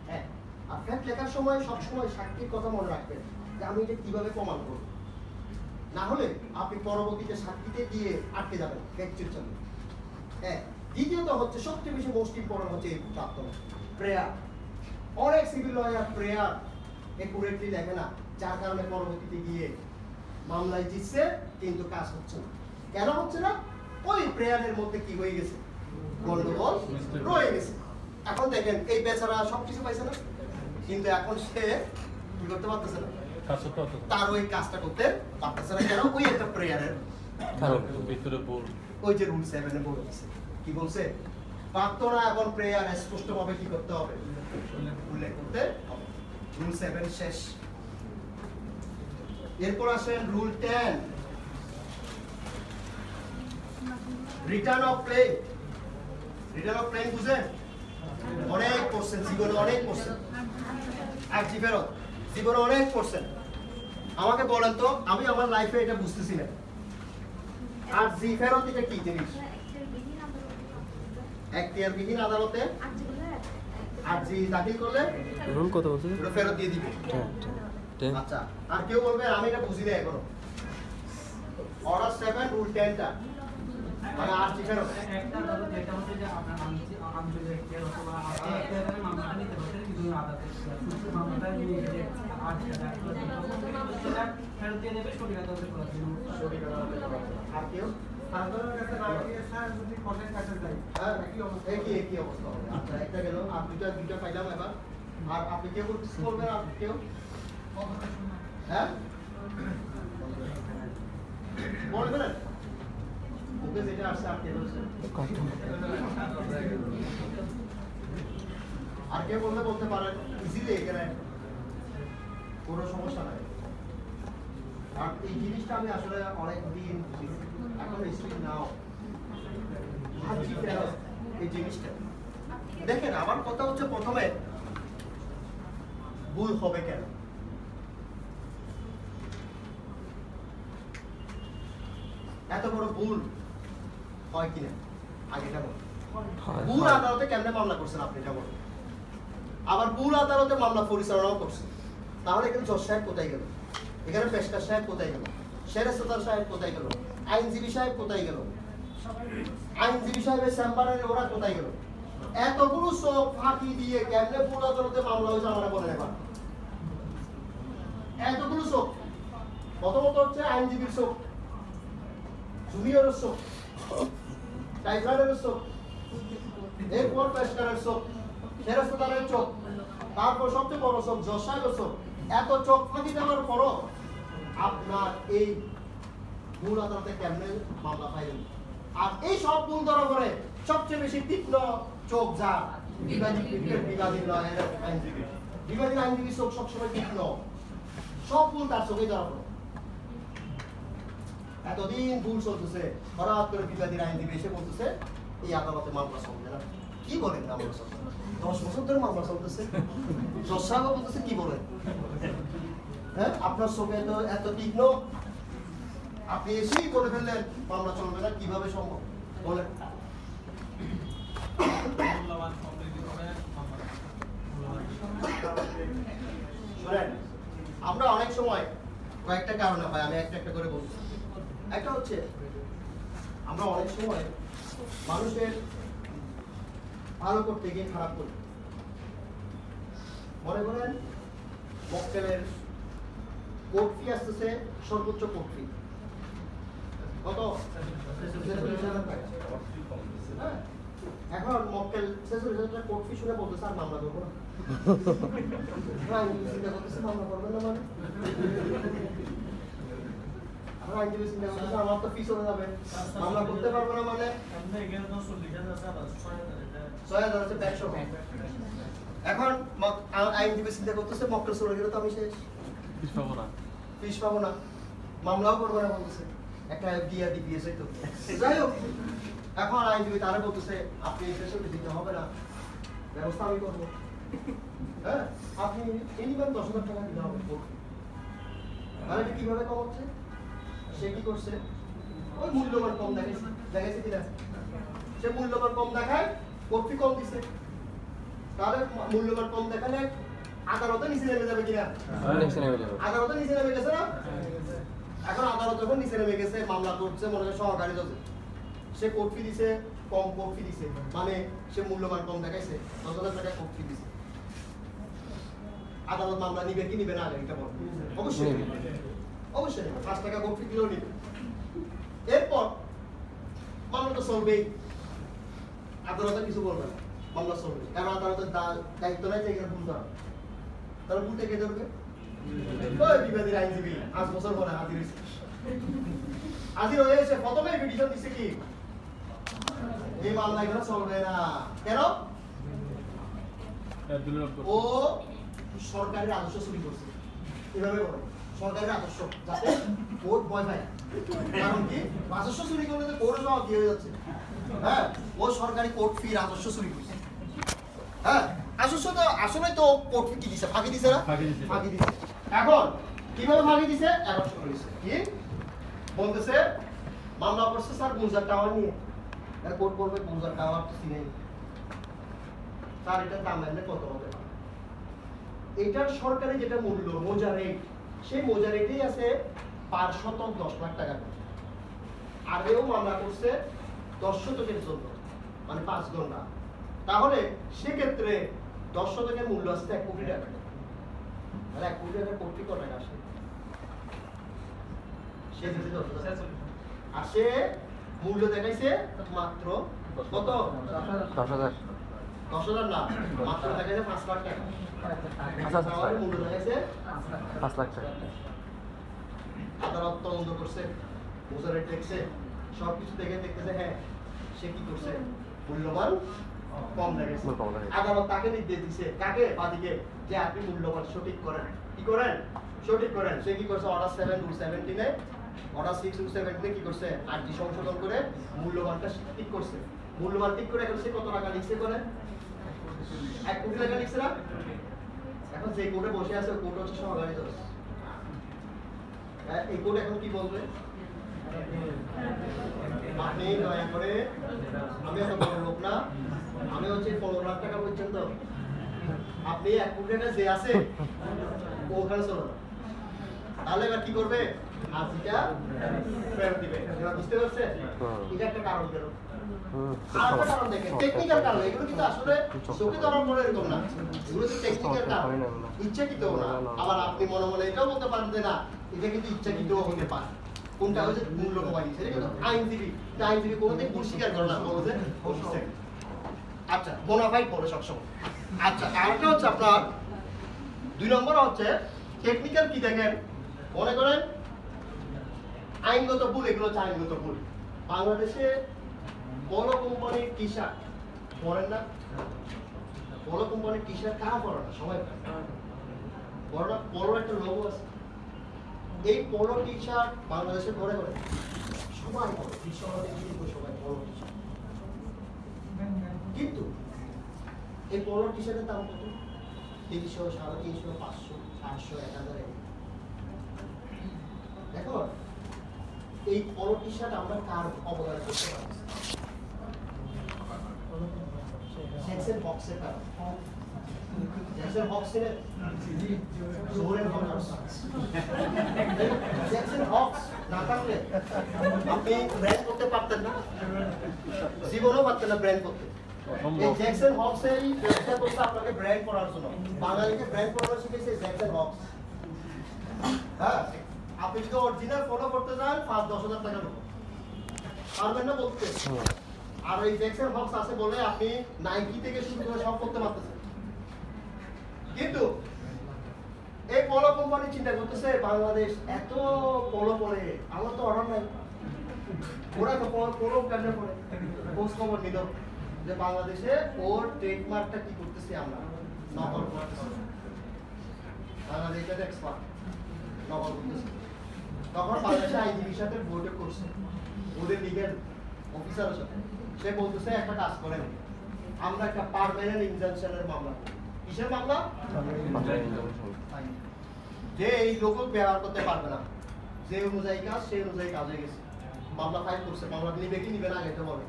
হ্যাঁ, আর ফ্যাক্ট লেখার সময় সবসময় সাক্ষীর কথা মনে রাখবেন যে আমি এটা কিভাবে প্রমাণ করব। না হলে আপনি পরবর্তীতে সাক্ষীতে দিয়ে আটকে যাবেন ফ্যাক্টের জন্য। হ্যাঁ, দ্বিতীয়ত হচ্ছে সবচেয়ে বেশি মোস্ট ইম্পর্টেন্ট হচ্ছে এই প্রার্থনা, প্রেয়ার। অনেক সিভিল লয়ার প্রেয়ার একুরেটলি লেখে না, যার কারণে পরবর্তীতে গিয়ে মামলায় জিতছে কিন্তু কাজ হচ্ছে না। কেন হচ্ছে না? ওই প্রেয়ারের মধ্যে কি হয়ে গেছে? গন্ডগোল রয়ে গেছে। এখন দেখেন এই বেচারা সবকিছু পাইছে না, কিন্তু এখন সে কি করতে পারতেছে না, তার ওই কাজটা করতে পারতেছে না। কেন? ওই একটা প্রেয়ারের কারণ ভিতরে বল ওই যে রুল 7 এ বলেছে, কি বলছে? প্রার্থনা এবং প্রেয়ার স্পষ্টভাবে কি করতে হবে? উল্লেখ করতে হবে। রুল 7 শেষ। এরপর আসেন rule 10, return of clans. Return of clans বুঝেন? অনেক কোশ্চেন জীবনে, অনেক কোশ্চেন। আর্জি ফেরত জীবনে অনেক কোশ্চেন। আমাকে বলেন তো, আমি আমার লাইফে এটা বুঝতেছি না, আর্জি ফেরত এটা কি জিনিস? এখতিয়ারবিহীন আদালতে আর্জি দাখিল করলে রুল কত বলছে? ওটা ফেরত দিয়ে দিবে। আচ্ছা, আর কেউ বলবে আমি এটা বুঝি না এখনো। অর্ডার 7 রুল 10টা মানে আর্জি ফেরত। একটা আদালত যেটা হচ্ছে যে আপনার আঞ্চলিক এখতিয়ার অথবা এখতিয়ারের মামলাটা নিতে পারছেন বিভিন্ন আদালতে শুধু মামলাটা নিয়ে যে আর্জিটা সেটা ফেরত দিয়ে দেবে সঠিক আদালতে করার জন্য। সঠিক আদালতে করা। আর কেউ সাধারণের কাছে না গিয়ে স্যার যদি কোর্টের কাছে যাই হ্যাঁ একই অবস্থা হবে। আচ্ছা, একটা গেল, আর দুইটা পাইলাম এবার। আর আপনি কেউ বলবেন? আর কেউ? হ্যাঁ বলবেন? ওকে যেটা আসছে আর কে বলছে? আর কেউ বলতে পারেন ইজিলি, এখানে কোনো সমস্যা নাই। আর এই জিনিসটা আমি আসলে অনেক দিন এখন স্ট্রিক নাও ভাবছি কেন এই জিনিসটা। দেখেন আমার কথা হচ্ছে প্রথমে ভুল হবে কেন? এত বড় ভুল হয় কিনা আগে কেমন? ভুল আদালতে কেমনে মামলা করছেন আপনি যেমন, আবার ভুল আদালতে মামলা পরিচালনাও করছেন। তাহলে এখানে জজ সাহেব কোথায় গেল? এখানে পেশকার সাহেব কোথায় গেল? সেরেস্তাদার সাহেব কোথায় গেল? আইনজীবী সাহেব কোথায় গেল? আইনজীবী সাহেবের চেম্বারের ওরা কোথায় গেল? এতগুলো চোখ ফাঁকি দিয়ে কেমনে ভুল আদালতে মামলা হয়েছে আমরা বলেন এবার? এতগুলো চোখ, প্রথমত হচ্ছে আইনজীবীর চোখ, জুনিয়রের চোখ, টাইগারের চোখ, এরপর পেশকারের চোখ, সেরেস্তাদারের চোখ, তারপর সবচেয়ে বড় চোখ জজ সাহেবের চোখ। এত চোখ ফাঁকি দেওয়ার পরও আপনার এই ভুল আদালতে কেমনে মামলা পাইলেন? আর এই সব ভুল ধরা পড়ে সবচেয়ে বেশি তীক্ষ্ণ চোখ যার বিবাদী আইনজীবী চোখ সবসময় তীক্ষ্ণ, সব ভুল তার চোখে ধরা পড়ে। এতদিন ভুল চলতেছে, হঠাৎ করে বিবাদীর আইনজীবী এসে বলতেছে এই আদালতে মামলা চলবে না। কি বলেন না মামলা চলবে? 10 বছর ধরে মামলা চলতেছে, জজ সাহেব বলতেছে কি বলেন? হ্যাঁ, আপনার চোখে তো এত তীক্ষ্ণ, আপনি এসেই বলে ফেললেন মামলা চলবে না, কিভাবে সম্ভব বলেন? শুনেন, আমরা অনেক সময় কয়েকটা কারণে হয়, আমি একটা করে বলছি। একটা হচ্ছে আমরা অনেক সময় মানুষের ভালো করতে গিয়ে খারাপ করি। মনে করেন মক্কেলের কোর্ট ফি আসতেছে, সর্বোচ্চ কোর্ট ফি কত? হ্যাঁ, এখন মক্কেল 46,000 টাকা কোর্ট ফি শুনে বলতেছে আর মামলা করবো না। আইনজীবী চিন্তা করতেছে মামলা করবেন না মানে? আইনজীবী চিন্তা করতেছে আমার তো ফি চলে যাবে, মামলা করতে পারবো না মানে? 6,000 হচ্ছে 150। এখন আইনজীবী চিন্তা করতেছে মক্কেল চলে গেলে তো আমি শেষ, ফিস পাবো না। ফিস পাবো না, মামলাও করবো না বলতেছে, একটা বিয়া দিবিএস হইতো। যাই হোক, এখন আইনজীবী তারা বলতেছে আপনি এসে দিতে হবে না, ব্যবস্থা আমি করবো। হ্যাঁ, আপনি মিনিমাম 10,000 টাকা দিতে হবে। তাহলে এটা কিভাবে কম হচ্ছে? সে কি করছে? ওই মূল্যবান কম দেখাইছে কিনা? সে মূল্যবান কম দেখায়, কর্তৃ কম দিছে। তাহলে মূল্যবান কম দেখালে আদালতে নিচে নেমে যাবে কিনা? আদালতে নিচে নেমে গেছে না? এখন আদালত যখন নিচে নেমে গেছে, মামলা করছে, মনে হয় সহকারী জজ, সে কোর্ট ফি দিছে, কম কোর্ট ফি দিছে, মানে সে মূল্যবান কম দেখাইছে, 10,000 টাকা কোর্ট ফি দিছে। আদালত মামলা নিবে কি নিবে না আগে এটা বল। অবশ্যই অবশ্যই 5 টাকা কোর্ট ফি দিলেও নিবে। এরপর মামলা তো চলবেই, আদালতে কিছু বলবে না, মামলা চলবে, কারণ আদালতের দায়িত্ব নাই যে এখানে ভুল ধরা। তাহলে ভুলটা কে ধরবে? ওই বিবাদীর আইনজীবী 5 বছর পরে হাজির হয়েছে। হাজির হয়ে এসে প্রথমে পিটিশন দিচ্ছে কি এই মামলা এখানে চলবে না। কেন? ও সরকারের রাজস্ব চুরি করছে, এভাবে বলে সরকারের রাজস্ব, যাতে কোর্ট ভয় পায়। কারণ কি রাজস্ব চুরি করলে তো কোর্ট জবাব দিয়ে হয়ে যাচ্ছে। হ্যাঁ, ও সরকারি কোর্ট ফি রাজস্ব চুরি করছে। হ্যাঁ, রাজস্ব তো আসলে তো কোর্ট ফি কি দিছে? ফাঁকি দিছে না? ফাঁকি দিছে। এখন কিভাবে ফাঁকি দিছে? 1100 করেছে। কি বলতেছে? মামলা করছে স্যার গুলজার টাওয়ার নিয়ে। কোর্ট বলবে গুলজার টাওয়ার তো চিনেই স্যার, এটার দাম এমনি কত হবে? এটার সরকারি যেটা মূল্য মোজা রেট, সেই মোজা রেটেই আছে পার শতক 10 লাখ টাকা। আর এও মামলা করছে 10 শতকের জন্য, মানে 5 ঘন্টা। তাহলে সেক্ষেত্রে 10 শতকের মূল্য আসছে 1 কোটি টাকা। তাহলে 1 কোটি টাকার কোটি কত টাকা আসে? সে দিতে 10,000, আর সে মূল্য দেখাইছে মাত্র কত? 10,000। 10,000 না, মাত্র দেখাইছে 5 লাখ টাকা। তাহলে মূল্য দেখাইছে 5 লাখ টাকা। আদালত তদন্ত করছে, মোজারেট দেখছে, সবকিছু দেখে দেখতেছে হ্যাঁ সে কি করছে, মূল্যবান কম দেখাইছে। আদালত তাকে নির্দেশ দিছে, কাকে? বাদীকে, যে আপনি মূল্যবান সঠিক করেন। কি করেন? সঠিক করেন। সে কি করছে? অর্ডার 7 রুল 17 অর্ডার 6 রুল 17 কি করছে? আরজি সংশোধন করে মূল্যবানটা ঠিক করছে। মূল্যবান ঠিক করে এখন সে কত টাকা লিখছে? করে 1 কোটি টাকা লিখছে না? এখন যে কোর্টে বসে আছে ওই কোর্ট হচ্ছে সহকারী জজ। এই কোর্ট এখন কি বলবে? আপনি দয়া করে, আমি এত বড় লোক না, আমি হচ্ছে 15 লাখ টাকা পর্যন্ত, আপনি 1 কোটি টাকা যে আছে ওখানে চলো না। তাহলে এবার কি করবে? আর্জিটা ফেরত দিবে। এবার বুঝতে পারছে? এটা একটা কারণ বেরো। আর একটা কারণ দেখেন, টেকনিক্যাল কারণ। এগুলো কিন্তু আসলে চোখে ধরার পরে এরকম না, এগুলো তো টেকনিক্যাল কারণ, ইচ্ছাকৃতও না। আবার আপনি মনে মনে এটাও বলতে পারেন যে না, এটা কিন্তু ইচ্ছাকৃতও হতে পারে। কোনটা হচ্ছে মূল্য কমাই দিচ্ছে, এটা কিন্তু আইনজীবী কোনোদিন ভুল স্বীকার করে না, বলছে বলছে আচ্ছা বোনাফাইড বলে সবসময়। আচ্ছা, আরেকটা হচ্ছে আপনার 2 নম্বর হচ্ছে টেকনিক্যাল। কি দেখেন, মনে করেন আইনগত ভুল, এগুলো হচ্ছে আইনগত ভুল। বাংলাদেশে বড় কোম্পানির টি শার্ট পরেন না? বড় কোম্পানির টি শার্ট কারা পরে না? সবাই বড় না, বড় একটা লোগো আছে। এই বড় টি শার্ট বাংলাদেশে পরে করে সবাই পরে, বিশ্ববাদী সবাই বড় টি শার্ট। কিন্তু এই বড় টি শার্টের দাম কত? 300, 350, 500, 800, 1000। দেখো এই বড় টি শার্ট আমরা কার অবদান করতে পারি? জ্যাকসন হক্সের কারণ। জ্যাকসন হক্সের জোরের কমার্স। জ্যাকসন হক্স না থাকলে আপনি ব্র্যান্ড করতে পারতেন না, জীবনেও পারতেন না ব্র্যান্ড করতে। এই জ্যাকসন হক্সের ব্যবসা করতে আপনাকে ব্র্যান্ড করার জন্য, বাঙালিকে ব্র্যান্ড করানো শিখেছে জ্যাকসন হক্স। হ্যাঁ, আপনি যদি অরিজিনাল ফলো করতে চান 5-10 হাজার টাকা নেব, পারবেন না বলতে। আর ওই জ্যাকসন হক্স আছে বলে আপনি নাইকি থেকে শুরু করে সব করতে পারতেছেন। কিন্তু এই পলো কোম্পানি চিন্তা করতেছে বাংলাদেশ এত পলো পরে, আমার তো অর্ডার নাই, ওরা তো পলো কেন পরে। খোঁজ খবর নিল যে বাংলাদেশে ওর ট্রেডমার্কটা কি করতেছি আমরা, নকল করতেছে, বাংলাদেশ এটা এক্সপার্ট নকল করতেছে। তখন বাংলাদেশের আইনজীবীর সাথে বৈঠক করছে ওদের লিগেল অফিসারের সাথে, সে বলতেছে একটা কাজ করেন, আমরা একটা পার্মানেন্ট ইনজাংশনের মামলা করি। কিসের মামলা? যে এই লোক ব্যবহার করতে পারবে না, যে অনুযায়ী কাজ সেই অনুযায়ী কাজ হয়ে গেছে, মামলা ফাইল করছে। মামলা নিবে কি নিবে না এটা বলে,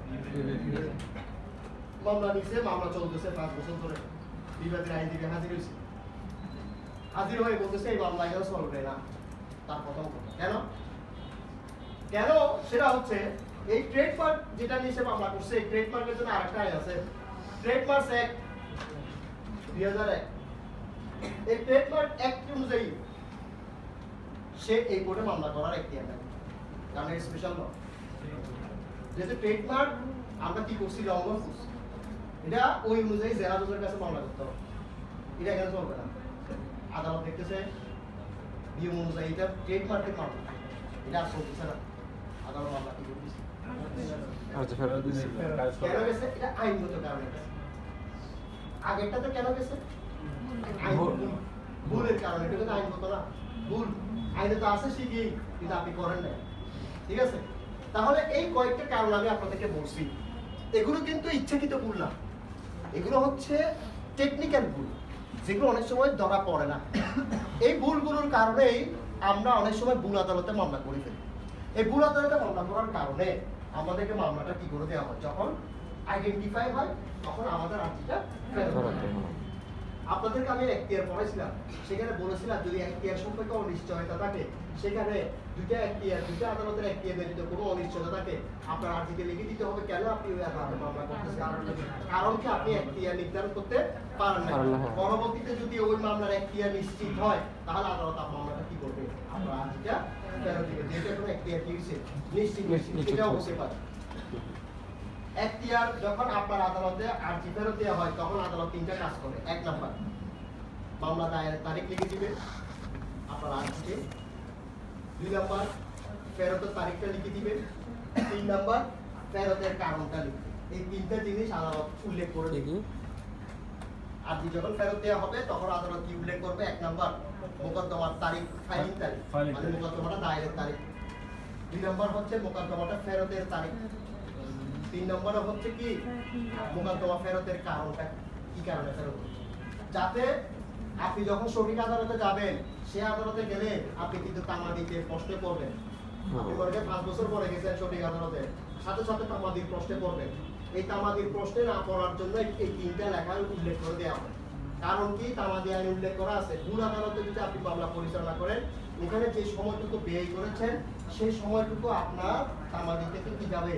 মামলা নিচ্ছে, মামলা চলতেছে 5 বছর ধরে। বিবাদের আইনজীবী হাজির হয়েছে, হাজির হয়ে বলতেছে এই মামলা এখানে চলবে না। তার প্রথম কথা কেন কেন সেটা হচ্ছে এই ট্রেডমার্ক যেটা নিয়ে সে মামলা করছে, এই ট্রেডমার্কের জন্য আরেকটা আইন আছে, ট্রেডমার্ক অ্যাক্ট 2001। এই ট্রেডমার্ক অ্যাক্ট অনুযায়ী সে এই কোর্টে মামলা করার এখতিয়ার নেই, কারণ এর স্পেশাল ল। যেহেতু ট্রেডমার্ক আমরা কি করছি, লঙ্ঘন করছি, এটা ওই অনুযায়ী জেলা জজের কাছে মামলা করতে হবে, এটা এখানে চলবে না। আদালত দেখতেছে নিয়ম অনুযায়ী এটা ট্রেডমার্কের মামলা, এটা আর চলতেছে না, আদালত মামলা কি করতেছে কেন গেছে, এটা আইনগত কারণে গেছে। আগেরটাতে কেন গেছে, ভুলের কারণে, এটা কিন্তু আইনগত না, ভুল আইনে তো আছে শিখেই, কিন্তু আপনি করেন না, ঠিক আছে। তাহলে এই কয়েকটা কারণ আমি আপনাদেরকে বলছি, এগুলো কিন্তু ইচ্ছাকৃত ভুল না, এগুলো হচ্ছে টেকনিক্যাল ভুল, যেগুলো অনেক সময় ধরা পড়ে না। এই ভুলগুলোর কারণেই আমরা অনেক সময় ভুল আদালতে মামলা করে ফেলি। এই ভুল আদালতে মামলা করার কারণে আমাদেরকে মামলাটা কি করে দেওয়া হয়, যখন আইডেন্টিফাই হয় তখন আমাদের আর্জিটা ফেরত হয়। আপনাদেরকে আমি এখতিয়ার পড়াইছিলাম, সেখানে বলেছিলাম যদি এখতিয়ার সম্পর্কে অনিশ্চয়তা থাকে, সেখানে দুইটা আদালতের এখতিয়ার যদি কোনো অনিশ্চয়তা থাকে, আপনার আর্জিতে লিখে দিতে হবে কেন আপনি ওই আদালতে মামলা করতেছেন, কারণ কি আপনি এখতিয়ার নির্ধারণ করতে পারেন না। পরবর্তীতে যদি ওই মামলার এখতিয়ার নিশ্চিত হয়, তাহলে আদালত আপনার মামলাটা কি করবে, আপনার আর্জিটা ফেরত দিবে, যেটা কোনো এখতিয়ার নিশ্চিত সেটাও হতে পারে। এখতিয়ার যখন আপনার আদালতে আর্জি ফেরত দেওয়া হয়, তখন আদালত 3টা কাজ করে। 1 নাম্বার, মামলা দায়েরের তারিখ লিখে দিবে আপনার আর্জিতে। 2 নাম্বার, ফেরতের তারিখটা লিখে দিবে। 3 নাম্বার, ফেরতের কারণটা লিখবে। এই 3টা জিনিস আদালত উল্লেখ করে দিবে। আর্জি যখন ফেরত দেওয়া হবে, তখন আদালত কি উল্লেখ করবে, 1 নাম্বার মোকদ্দমার তারিখ, ফাইলিং তারিখ, মানে মোকদ্দমাটা দায়েরের তারিখ। 2 নাম্বার হচ্ছে মোকদ্দমাটা ফেরতের তারিখ। 3 নম্বরে হচ্ছে কি মোকদ্দমা ফেরতের কারণটা, কি কারণে ফেরত, যাতে আপনি যখন সঠিক আদালতে যাবেন, সে আদালতে গেলে আপনি কিন্তু তামাদিতে প্রশ্ন করবেন। আপনি বলবেন 5 বছর পরে গেছেন সঠিক আদালতে, সাথে সাথে তামাদির প্রশ্নে পড়বেন। এই তামাদির প্রশ্নে না পড়ার জন্য এই 3টা লেখায় উল্লেখ করে দেওয়া হয়। কারণ কি, তামাদি আইনে উল্লেখ করা আছে, ভুল আদালতে যদি আপনি মামলা পরিচালনা করেন, এখানে যে সময়টুকু ব্যয় করেছেন সেই সময়টুকু আপনার তামাদি থেকে কি যাবে,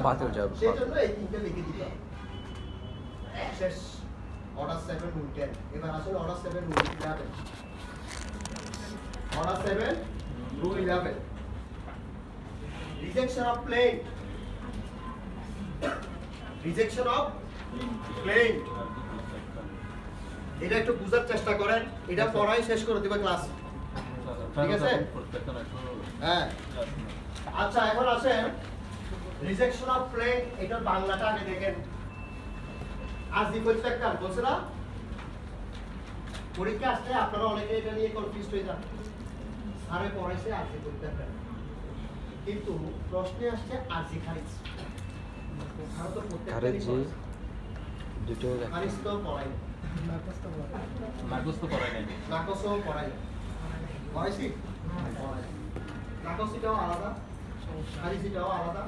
বাতিল যাবে। সেই জন্য এই 3টা লিখে দিতে হবে। শেষ অর্ডার 7 রুল 10। এবার আসলে order 7 rule 11। Order 7 rule 11, rejection of clans. Rejection of clans, এটা একটু বুঝার চেষ্টা করেন, এটা পড়াই শেষ করে দিবে ক্লাস, ঠিক আছে? হ্যাঁ, আচ্ছা এখন আসেন রিজেকশন অফ ক্লেম, এটার বাংলাটা আগে দেখেন। আর্জি প্রত্যাখ্যান বলছে না, পরীক্ষা আসলে আপনারা অনেকে এটা নিয়ে কনফিউজড হয়ে যান। স্যারে পড়াইছে আর্জি প্রত্যাখ্যান, কিন্তু প্রশ্নে আসছে আর্জি খারিজ। স্যার তো প্রত্যাখ্যানই করেছে, দুটো খারিজ তো পড়াই না, নাকচ তো পড়াই নাই, নাকচও পড়াই না, পড়াইছি নাকচিটাও আলাদা, খারিজিটাও আলাদা,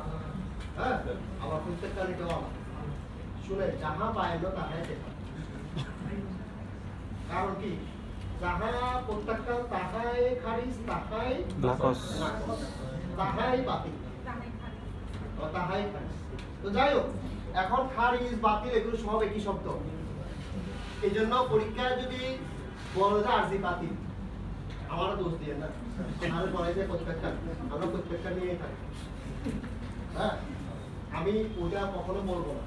হ্যাঁ, আবার প্রত্যেকটাও আলাদা। শুনে যাহা পাইল তাহাই দেখা, কারণ কি, যাহা প্রত্যাখ্যান তাহাই খারিজ, তাহাই নাকচ, তাহাই বাতিল, তাহাই খারিজ। তো যাই হোক, এখন খারিজ বাতিল এগুলো সব একই শব্দ। এই জন্য পরীক্ষায় যদি বলো যে আর্জি বাতিল, আমারও দোষ দিয়ে না, আর বলে যে প্রত্যেকটা, আমরা প্রত্যেকটা নিয়ে থাকি। হ্যাঁ, আমি ওটা কখনো বলবো না,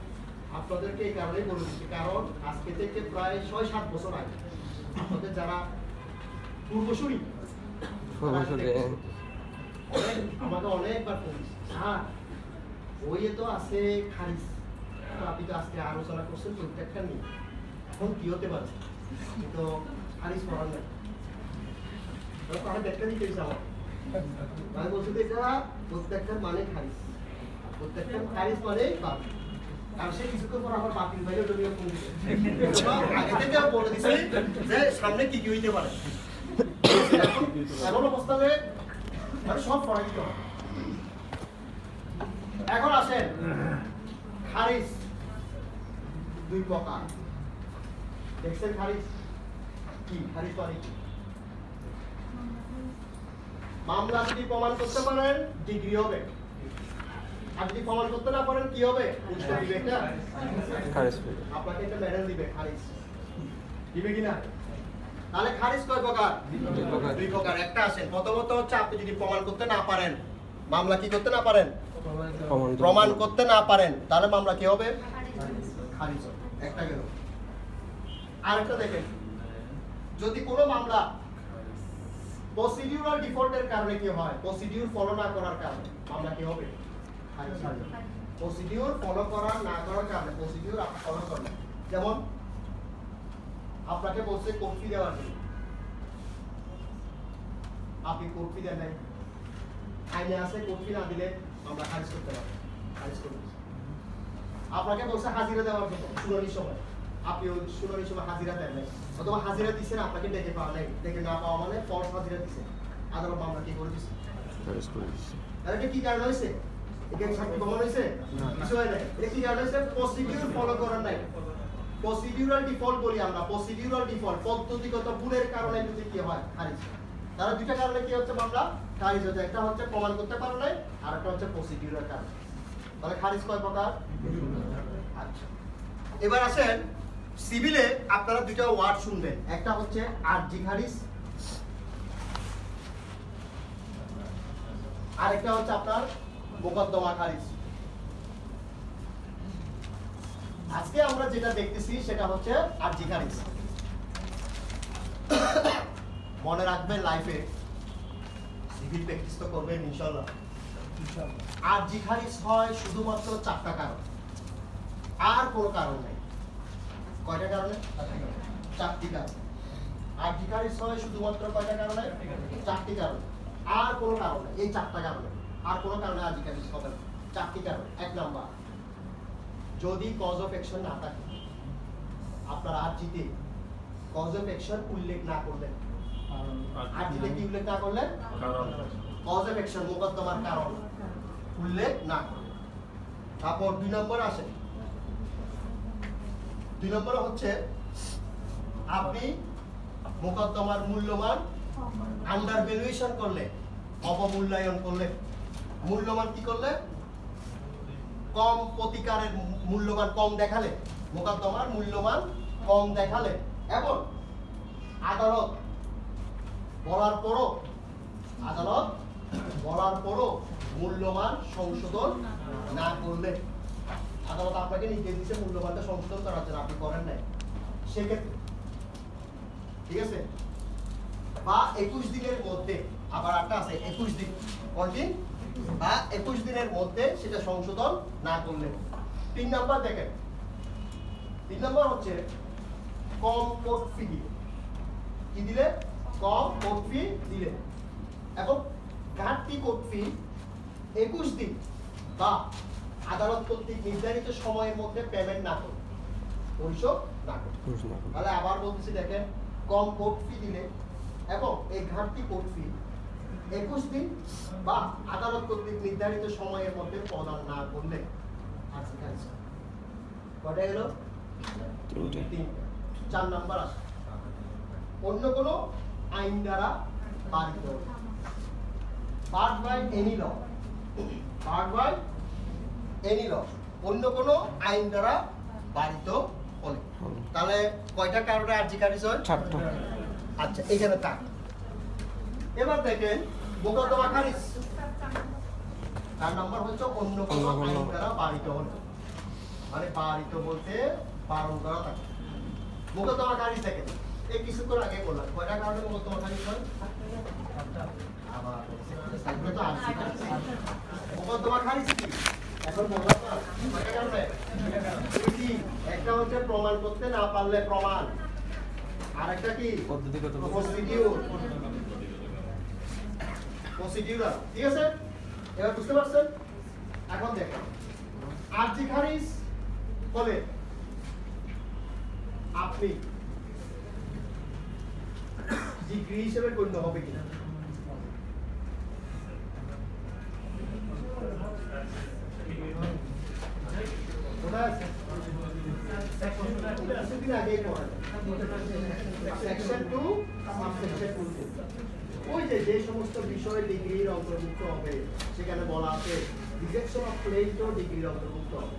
আপনাদেরকে এই কারণেই বলে দিচ্ছি, কারণ আজকে থেকে প্রায় 6-7 বছর আগে আপনাদের যারা পূর্বসূরি আমাকে অনেকবার বলেছে, হ্যাঁ ওই তো আছে খারিজ, আপনি তো আজকে আলোচনা করছেন প্রত্যেকটা নিয়ে, এখন কি হতে পারে কিন্তু খারিজ করার নাই আমি ব্যাখ্যা দিতে চাই আমি বলছি যে এটা প্রত্যেকটার মানে খারিজ প্রত্যেকটা খারিজ মানে বাতিল কারণ সে কিছুক্ষণ পর আবার বাতিল বাইরে ওটা নিয়ে ফোন দিবে আগে থেকে বলে দিছে যে সামনে কি কি হইতে পারে এমন অবস্থাতে মানে সব পড়া দিতে হবে এখন আসেন খারিজ দুই প্রকার দেখছেন খারিজ কি খারিজ মানে কি মামলা যদি প্রমাণ করতে পারেন ডিগ্রি হবে আর যদি প্রমাণ করতে না পারেন কি হবে পুরস্কার দিবে এটা খারিজ আপনাকে একটা মেডেল দিবে খারিজ দিবে কিনা তাহলে খারিজ কয় প্রকার দুই প্রকার একটা আসেন প্রথমত হচ্ছে আপনি যদি প্রমাণ করতে না পারেন মামলা কি করতে না পারেন প্রমাণ করতে না পারেন তাহলে মামলা কি হবে খারিজ হবে একটা গেল আরেকটা দেখেন যদি কোনো মামলা প্রসিডিউরাল ডিফল্টের কারণে কি হয় প্রসিডিউর ফলো না করার কারণে মামলা কি হবে খারিজ হবে প্রসিডিউর ফলো করার না করার কারণে প্রসিডিউর আপনি ফলো করেন যেমন আপনাকে বলছে কোর্ট ফি দেওয়ার জন্য আপনি কোর্ট ফি দেন নাই আইনে আছে কোর্ট ফি না দিলে মামলা খারিজ করতে পারবেন খারিজ করতে আপনাকে বলছে হাজিরা দেওয়ার জন্য শুনানির সময় আপনি ওই শুনানির সময় হাজিরা দেন নাই অথবা হাজিরা দিচ্ছেন আপনাকে ডেকে পাওয়া নাই ডেকে না পাওয়া মানে ফলস হাজিরা দিচ্ছেন আদালত মামলা কি করে দিচ্ছে আর এটা কি কারণ হয়েছে এখানে সাক্ষী প্রমাণ হয়েছে কিছু হয় নাই এটা কি কারণ হয়েছে প্রসিডিউর ফলো করার নাই প্রসিডিউরাল ডিফল্ট বলি আমরা প্রসিডিউরাল ডিফল্ট পদ্ধতিগত ভুলের কারণে যদি কি হয় খারিজ তারা দুইটা কারণে কি হচ্ছে মামলা খারিজ হচ্ছে একটা হচ্ছে প্রমাণ করতে পারো নাই আর একটা হচ্ছে প্রসিডিউরাল কারণ তাহলে খারিজ কয় প্রকার আচ্ছা এবার আসেন সিভিলে আপনারা দুইটা ওয়ার্ড শুনবেন একটা হচ্ছে আরজি খারিজ আর একটা হচ্ছে আপনার মোকদ্দমা খারিজ আজকে আমরা যেটা দেখতেছি সেটা হচ্ছে আরজি খারিজ মনে রাখবেন লাইফে সিভিল প্র্যাকটিস তো করবেন ইনশাআল্লাহ আরজি খারিজ হয় শুধুমাত্র চারটা কারণ আর কোনো কারণ নেই কয়টা কারণে চারটি কারণ আরজি খারিজ হয় শুধুমাত্র কয়টা কারণে চারটি কারণ আর কোনো কারণ নেই এই চারটা কারণে আর কোনো কারণে আরজি খারিজ হবে না চারটি কারণ এক নাম্বার যদি কজ অফ অ্যাকশন না থাকে আপনার আরজিতে কজ অফ অ্যাকশন উল্লেখ না করলেন আরজিতে কি উল্লেখ না করলেন কজ অফ অ্যাকশন মোকদ্দমার কারণ উল্লেখ না করলেন তারপর দুই নম্বর আসে দুই নম্বর হচ্ছে আপনি মোকদ্দমার মূল্যমান আন্ডার ভ্যালুয়েশন করলে অবমূল্যায়ন করলে মূল্যমান কি করলে কম প্রতিকারের মূল্যমান কম দেখালে মোকদ্দমার মূল্যমান কম দেখালে এবং আদালত বলার পরও মূল্যমান সংশোধন না করলে আদালত আপনাকে নির্দেশ দিচ্ছে মূল্যমানটা সংশোধন করার জন্য আপনি করেন নাই সেক্ষেত্রে ঠিক আছে বা 21 দিনের মধ্যে আবার একটা আছে 21 দিন কতদিন বা 21 দিনের মধ্যে সেটা সংশোধন না করলে 3 নাম্বার দেখেন 3 নাম্বার হচ্ছে কম কোর্ট ফি দিলে কি দিলে কম কোর্ট ফি দিলে এখন ঘাটতি কোর্ট ফি 21 দিন বা আদালত কর্তৃক নির্ধারিত সময়ের মধ্যে পেমেন্ট না করে পরিশোধ না করে তাহলে আবার বলতেছি দেখেন কম কোর্ট ফি দিলে এবং এই ঘাটতি কোর্ট ফি 21 দিন বা আদালত কর্তৃক নির্ধারিত সময়ের মধ্যে প্রদান না করলে আরজি খারিজ কয়টা গেল 4 নাম্বার আছে অন্য কোনো আইন দ্বারা পালিত পার্ট বাই এনি ল অন্য কোনো আইন দ্বারা পালিত হলে তাহলে কয়টা কারণে আরজি খারিজ হয় 4টা আচ্ছা এখানে থাক এবার দেখেন মোকদ্দমা খারিজ তার নাম্বার হচ্ছে অন্য কোনো আইন দ্বারা পালিত হলে মানে পালিত বলতে পালন করা থাকে মোকদ্দমা খারিজ দেখেন এই কিছুক্ষণ আগে বললাম কয়টা কারণে মোকদ্দমা খারিজ হয় আবার মোকদ্দমা খারিজ কি এখন বললাম না কয়টা কারণে দুইটি, একটা হচ্ছে প্রমাণ করতে না পারলে প্রমাণ, আরেকটা কি পদ্ধতিগত প্রসিডিউরাল। ঠিক আছে, এবার বুঝতে পারছেন? এখন দেখেন আরজি খারিজ হলে আপনি ডিগ্রি হিসেবে গণ্য হবে কিনা? ওই যে সমস্ত বিষয় ডিগ্রির অন্তর্ভুক্ত হবে সেখানে বলা আছে রিজেকশন অফ ক্লেম তো ডিগ্রির অন্তর্ভুক্ত হবে।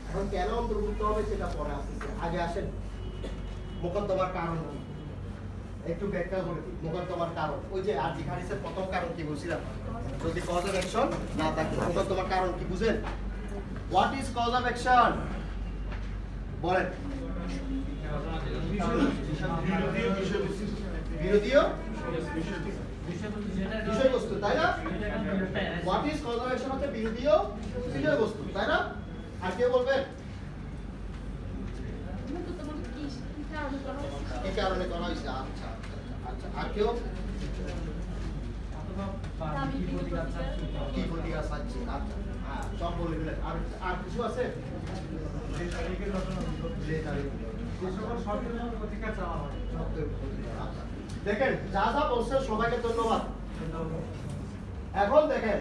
এখন কেন অন্তর্ভুক্ত হবে সেটা পরে আসতেছে, আগে আসেন মোকদ্দমার কারণ কি একটু ব্যাখ্যা করে দিই। মোকদ্দমার কারণ ওই যে আরজি খারিজের প্রথম কারণ কি বলছিলাম, যদি কজ অফ অ্যাকশন না থাকে মোকদ্দমার কারণ কি বুঝেন? What is cause of action বলেন? বিরোধীয় বিষয়বস্তু, তাই না? What is cause of action হচ্ছে বিরোধীয় বিষয়বস্তু, তাই না? আর কেউ বলবেন কি কারণে করা হয়েছে? আচ্ছা আচ্ছা, আর কেউ কি প্রতিকার চাচ্ছি? আচ্ছা হ্যাঁ, সব বলে দিলেন। আর কিছু আছে? দেখেন যা যা বলছেন সবাইকে ধন্যবাদ। এখন দেখেন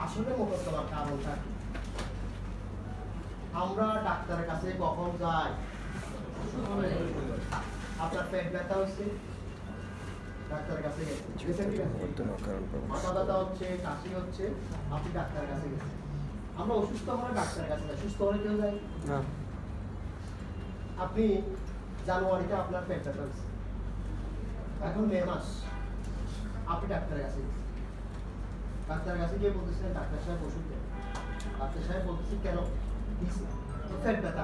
আসলে মোকদ্দমার কারণটা আমরা ডাক্তারের কাছে কখন যাই? আপনার পেট ব্যথা হচ্ছে, ডাক্তারের কাছে গেছেন, মাথা ব্যথা হচ্ছে, কাশি হচ্ছে, আপনি ডাক্তারের কাছে গেছেন। আমরা অসুস্থ হলে ডাক্তারের কাছে যাই, সুস্থ হলে কেউ যায় না। আপনি জানুয়ারিতে আপনার পেট ব্যথা হচ্ছে, এখন মে মাস, আপনি ডাক্তারের কাছে গেছেন। ডাক্তারের কাছে গিয়ে বলতেছিলেন ডাক্তার সাহেব ওষুধ দেন। ডাক্তার সাহেব বলতেছি কেন? পেট ব্যথা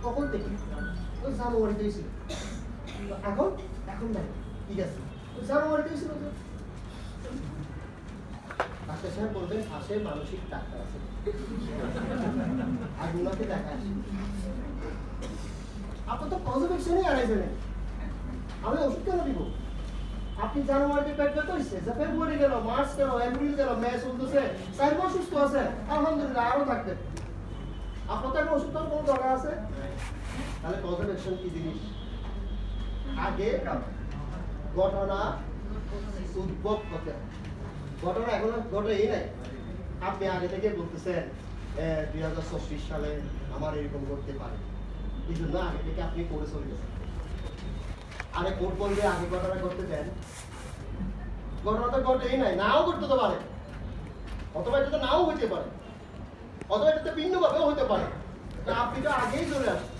কখন থেকে? ওই জানুয়ারিতে হয়েছিল। এখন এখন নাই, ঠিক আছে, জানুয়ারিতে হয়েছিল। ডাক্তার সাহেব বলবেন পাশে মানসিক ডাক্তার আছে, আর ওনাকে দেখা আসে। আপনার তো কনজারভেশনই আড়াইছে নেই, আমি ওষুধ কেন দিব? আপনি জানুয়ারিতে পেট ব্যথা হয়েছে, ফেব্রুয়ারি গেল, মার্চ গেল, এপ্রিল গেল, মে চলতেছে, 4 মাস সুস্থ আছে, আলহামদুলিল্লাহ, আরো থাকবেন। আপনার তো ওষুধ তো কোনো দরকার আছে? তাহলে কনজারভেশন কি জিনিস? আগে ঘটনা উদ্ভব করতে, ঘটনা এখনো ঘটেই নাই। আপনি আগে থেকে বলতেছেন 2024 সালে আমার এরকম করতে পারে, এই জন্য আগে থেকে আপনি করে চলে গেছেন। আরে কোর্ট বলবে আগে ঘটনা করতে দেন, ঘটনা তো ঘটেই নাই, নাও করতে তো পারে, অথবা এটা তো নাও হইতে পারে, অথবা এটা ভিন্ন ভাবেও হইতে পারে। আপনি তো আগেই চলে আসেন,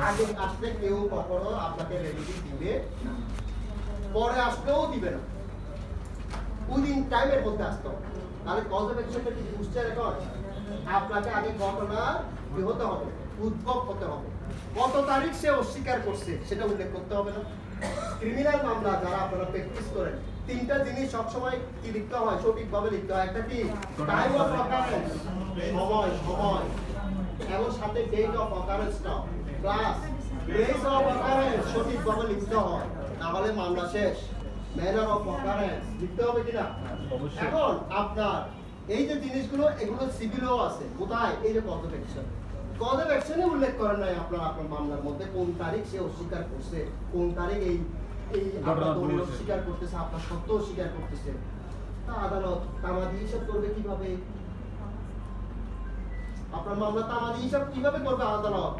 আগে আসতে কেউ কখনো আপনাকে রেমিডি দিবে না, পরে আসলেও দিবে না, উইদিন টাইমের মধ্যে আসতে হবে। তাহলে কজ অফ অ্যাকশনটা কি বুঝছেন? এখন আপনাকে আগে ঘটনা কি হতে হবে, উদ্ভব হতে হবে। কত তারিখ সে অস্বীকার করছে সেটা উল্লেখ করতে হবে না? ক্রিমিনাল মামলা যারা আপনারা প্র্যাকটিস করেন, 3টা জিনিস সবসময় কি লিখতে হয়, সঠিকভাবে লিখতে হয়। একটা কি টাইম অফ অকারেন্স, সময়, সময়, এবং সাথে ডেট অফ অকারেন্সটা প্লাস প্লেস অফ অকারেন্স সঠিকভাবে লিখতে হয়, না হলে মামলা শেষ। ম্যানার অফ অকারেন্স লিখতে হবে কিনা? এখন আপনার এই যে জিনিসগুলো, এগুলো সিভিলও আছে। কোথায়? এই যে cause of action, cause of অ্যাকশনে উল্লেখ করেন নাই আপনার আপনার মামলার মধ্যে কোন তারিখ সে অস্বীকার করছে, কোন তারিখ এই আপনার দলিল অস্বীকার করতেছে, আপনার সত্য অস্বীকার করতেছে। তা আদালত তামাদি হিসাব করবে কিভাবে? আপনার মামলা তামাদি হিসাব কিভাবে করবে আদালত?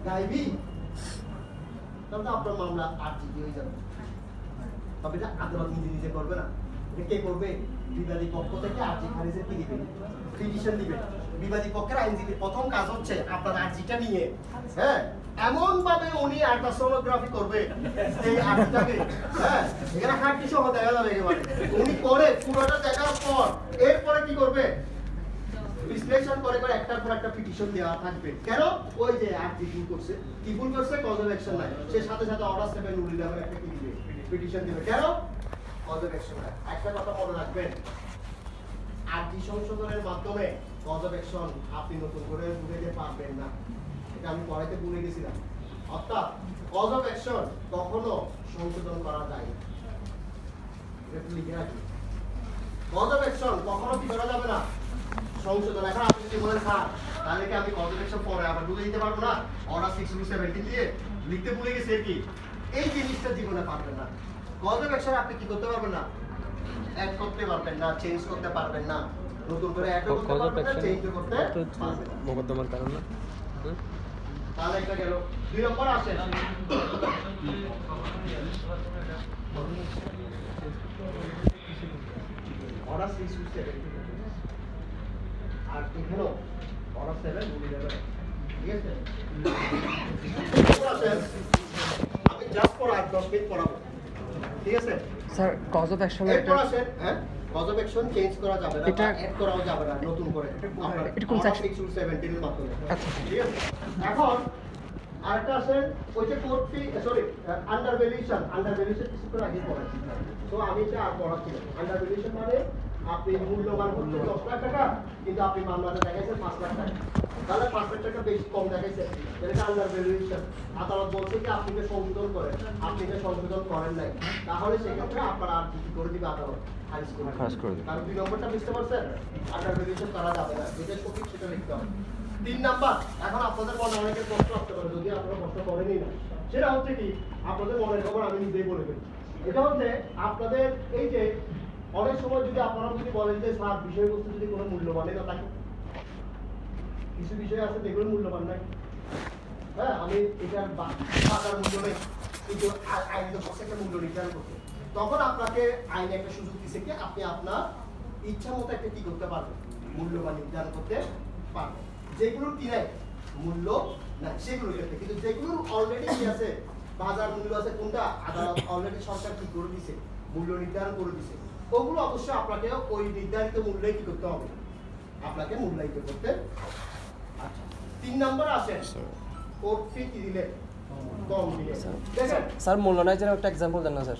গাইবি? তাহলে আপনার মামলা আরজিডি হয়ে যাবে। তবে এটা আদালত নিজে নিজে করবে না, এটা কে করবে? বিবাদী পক্ষ থেকে আরজি খারিজের কি দিবে? পিটিশন দিবে। বিবাদী পক্ষের আইনজীবীর প্রথম কাজ হচ্ছে আপনার আরজিটা নিয়ে, হ্যাঁ, এমন ভাবে উনি আল্ট্রাসোনোগ্রাফি করবে এই আরজিটাকে, হ্যাঁ, এখানে হাড়টি সহ দেখা যাবে একেবারে। উনি করে পুরোটা দেখার পর এরপরে কি করবে? বিশ্লেষণ করে করে একটার পর একটা পিটিশন দেওয়া থাকবে। কেন? ওই যে আরজি ভুল করছে, কি ভুল করছে? কজ অফ অ্যাকশন নাই, সে সাথে সাথে অর্ডার 7 উড়িয়ে দেবে, একটা কি দিবে? পিটিশন দিবে। কেন? কজ অফ অ্যাকশন নাই। একটা কথা মনে রাখবেন, আরটি সংশোধনের মাধ্যমে কজ অফ অ্যাকশন আপনি নতুন করে বুঝাইতে পারবেন না। এটা আমি পড়াইতে ভুলে গেছিলাম। অর্থাৎ কজ অফ অ্যাকশন কখনো সংশোধন করা যায় না। এটা লিখে রাখি। কজ অফ অ্যাকশন কখনো কি করা যাবে না? সংশোধন। এখন আপনি যদি বলেন স্যার তাহলে কি আমি কজ অফ অ্যাকশন পরে আবার ঢুকে দিতে পারবো না? অর্ডার 6/17 দিয়ে লিখতে ভুলে গেছি আর কি। এই জিনিসটা জীবনে পারবেন না। কজ অফ অ্যাকশন আপনি কি করতে পারবেন না? অ্যাড করতে পারবেন না, চেঞ্জ করতে পারবেন না, নতুন করে অ্যাড করতে পারবেন না, চেঞ্জ করতে পারবেন না। মোকদ্দমার কারণ না। তাহলে একটা গেল। 2 নম্বর আসেন। অর্ডার 6/17 আর এখানেও অর্ডার 7 ভুলে যাবেন। ঠিক আছে? আমি জাস্ট পর 8-10 মিনিট পড়াবো। ঠিক আছে? স্যার কজ অফ অ্যাকশন এরপর আসেন, হ্যাঁ কজ অফ অ্যাকশন চেঞ্জ করা যাবে না, এটা অ্যাড করাও যাবে না নতুন করে। এটা কোন সেকশন? 6/17 এর মাধ্যমে। আচ্ছা। ঠিক আছে? এখন আরেকটা আসেন ওই যে কোড ফি সরি আন্ডার ভ্যালুয়েশন কিছুক্ষণ আগে পড়াচ্ছি। তো আমি এটা আর পড়াচ্ছি না। আন্ডার ভ্যালুয়েশন মানে আপনি মূল্যবান হচ্ছে 10 লাখ টাকা কিন্তু আপনি মামলাতে দেখাইছেন 5 লাখ টাকা। তাহলে 5 লাখ টাকা বেশি কম দেখাইছে। এটা আন্ডার ভ্যালুয়েশন। আদালত বলছে যে আপনি যে সংশোধন করেন, আপনি যে সংশোধন করেন নাই, তাহলে সেক্ষেত্রে আপনার আর কি করে দিবে আদালত? খারিজ করে দিবে। কারণ 2 নম্বরটা বুঝতে পারছেন? আন্ডার ভ্যালুয়েশন করা যাবে না। যেটা সঠিক সেটা লিখতে হবে। 3 নাম্বার, এখন আপনাদের মনে অনেকের প্রশ্ন আসতে পারে, যদি আপনারা প্রশ্ন করেনই না, সেটা হচ্ছে কি আপনাদের মনের খবর আমি নিজেই বলে ফেলি। এটা হচ্ছে আপনাদের এই যে অনেক সময় যদি আপনারা যদি বলেন যে স্যার বিষয়বস্তু যদি কোনো মূল্যবানই না থাকে, কিছু বিষয় আছে যেগুলো মূল্যবান নাই, হ্যাঁ আমি এটার বাজার মূল্য নেই কিন্তু আইন তো একটা মূল্য নির্ধারণ করতে, তখন আপনাকে আইনে একটা সুযোগ দিচ্ছে কি আপনি আপনার ইচ্ছা মতো একটা কি করতে পারবেন, মূল্যবান নির্ধারণ করতে পারবেন। যেগুলোর কি নাই মূল্য না সেগুলোর ক্ষেত্রে, কিন্তু যেগুলোর অলরেডি কি আছে বাজার মূল্য আছে, কোনটা আদালত অলরেডি সরকার কি করে দিছে মূল্য নির্ধারণ করে দিছে, ওগুলো অবশ্যই আপনাকে ওই নির্ধারিত মূল্যে কি করতে হবে, আপনাকে মূল্যায়িত করতে। আচ্ছা 3 নম্বর আসেন কোর্ট ফি কি দিলে কম দিলে। দেখেন স্যার মূল্যায়নের একটা এক্সাম্পল দেন না স্যার।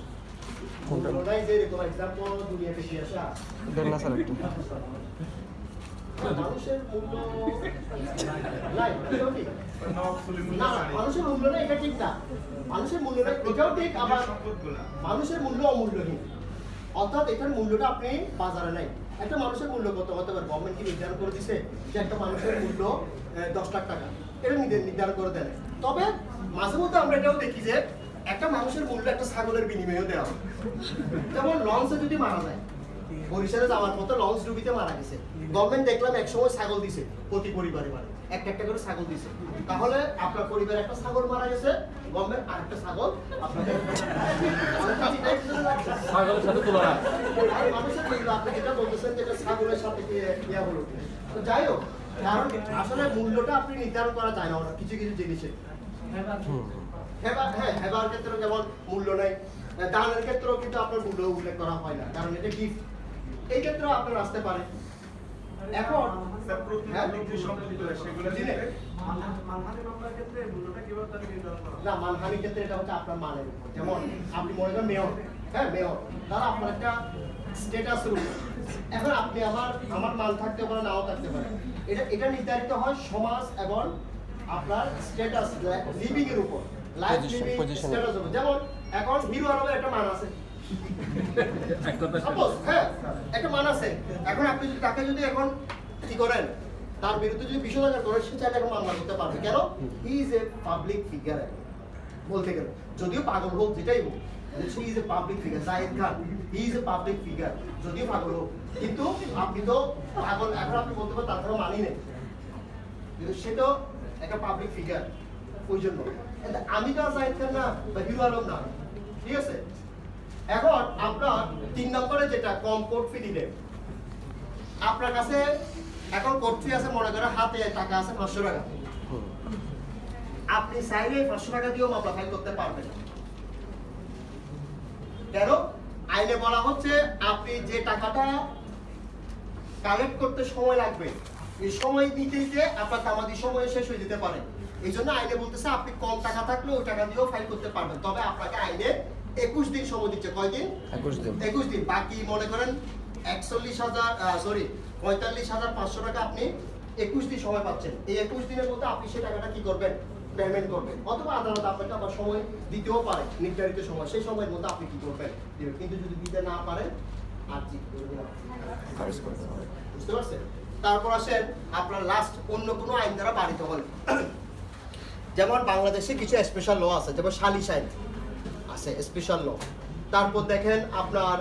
মূল্যায়ন যে এরকম এক্সাম্পল দুনিয়াতে কি আসে দেন না স্যার একটু। মানুষের মূল্য নাই এটাও ঠিক না, মানুষের মূল্য নাই এটা ঠিক না, মানুষের মূল্য নাই এটাও ঠিক, আবার মানুষের মূল্য অমূল্যহীন, অর্থাৎ এটার মূল্যটা আপনি বাজারে নাই। একটা মানুষের মূল্য কত হতে পারে, গভর্নমেন্ট কি নির্ধারণ করে দিছে যে একটা মানুষের মূল্য 10 লাখ টাকা, এটা নির্ধারণ করে দেয়। তবে মাঝে মধ্যে আমরা এটাও দেখি যে একটা মানুষের মূল্য একটা ছাগলের বিনিময়ে দেওয়া হয়। যেমন লঞ্চে যদি মারা যায়, বরিশালে যাওয়ার পথে লঞ্চ ডুবিতে মারা গেছে, গভর্নমেন্ট দেখলাম একসময় ছাগল দিছে প্রতি পরিবারে একটা করে ছাগল দিছে, তাহলে আপনার পরিবারে একটা ছাগল মারা গেছে, গভর্নমেন্ট আরেকটা ছাগল আপনাদের ছাগলের সাথে তুলনা। আর মানুষের মূল্য আপনি যেটা বলতেছেন যেটা ছাগলের সাথে ইয়া হলো, তো যাই হোক, কারণ আসলে মূল্যটা আপনি নির্ধারণ করা যায় না কিছু কিছু জিনিসের। হেবার ক্ষেত্রে যেমন মূল্য নেই, দানের ক্ষেত্রেও কিন্তু আপনার মূল্য উল্লেখ করা হয় না, কারণ এটা গিফট। এই ক্ষেত্রেও আপনার আসতে পারে। এখন না মানহানির ক্ষেত্রে এটা হচ্ছে আপনার মানের উপর, যেমন আপনি মনে করেন মেয়র, হ্যাঁ মেয়র, তাহলে আপনার একটা স্ট্যাটাস রুল, এখন আপনি আমার মান থাকতে পারে নাও থাকতে পারে, এটা নির্ধারিত হয় সমাজ এবং আপনার স্ট্যাটাস লিভিং এর উপর, লাইফ লিভিং স্ট্যাটাস উপর। যেমন এখন হিরো আলমের একটা মান আছে, সাপোজ হ্যাঁ একটা মান আছে, এখন আপনি যদি তাকে যদি এখন কি করেন, তার বিরুদ্ধে যদি বিষোদগার করেন, সে চাইলে এখন মামলা করতে পারবে। কেন? He is a public figure, বলতে গেলে যদিও পাগল হোক যেটাই হোক, he is a public figure. Zahid Khan he is a public figure, যদিও পাগল হোক, কিন্তু আপনি তো পাগল, এখন আপনি বলতে পারেন তার মানি নেই, কিন্তু সে তো একটা পাবলিক ফিগার, ওই জন্য আমি তো জাহিদ খান না বা হিরো আলম না, ঠিক আছে। এখন আপনার 3 নম্বরে যেটা কম কোর্ট ফি দিলে, আপনার কাছে এখন কোর্ট ফি আছে মনে করেন হাতে টাকা আছে 500 টাকা, আপনি চাইলে 500 টাকা দিয়েও মামলা ফাইল করতে পারবেন। কেন? আইনে বলা হচ্ছে আপনি যে টাকাটা কালেক্ট করতে সময় লাগবে, এই সময় দিতে দিতে আপনার তামাদি সময় শেষ হয়ে যেতে পারে। এই জন্য আইনে বলতেছে আপনি কম টাকা থাকলে ওই টাকা দিয়েও ফাইল করতে পারবেন, তবে আপনাকে আইনে 21 দিন সময় দিচ্ছে। কয়দিন? 21 দিন। বাকি মনে করেন 45,500 টাকা আপনি 21 দিন সময় পাচ্ছেন। এই 21 দিনের মধ্যে আপনি সেই টাকাটা কি করবেন, পেমেন্ট করবেন, অথবা আদালত আপনাকে আবার সময় দিতেও পারে, নির্ধারিত সময়, সেই সময়ের মধ্যে আপনি কি করবেন দিবেন। কিন্তু যদি দিতে না পারেন আর্জি করবেন, বুঝতে পারছেন? তারপর আসেন আপনার লাস্ট অন্য কোনো আইন দ্বারা বাড়িত হল, যেমন বাংলাদেশে কিছু স্পেশাল ল আছে, যেমন সালিস আইন আছে স্পেশাল ল। তারপর দেখেন আপনার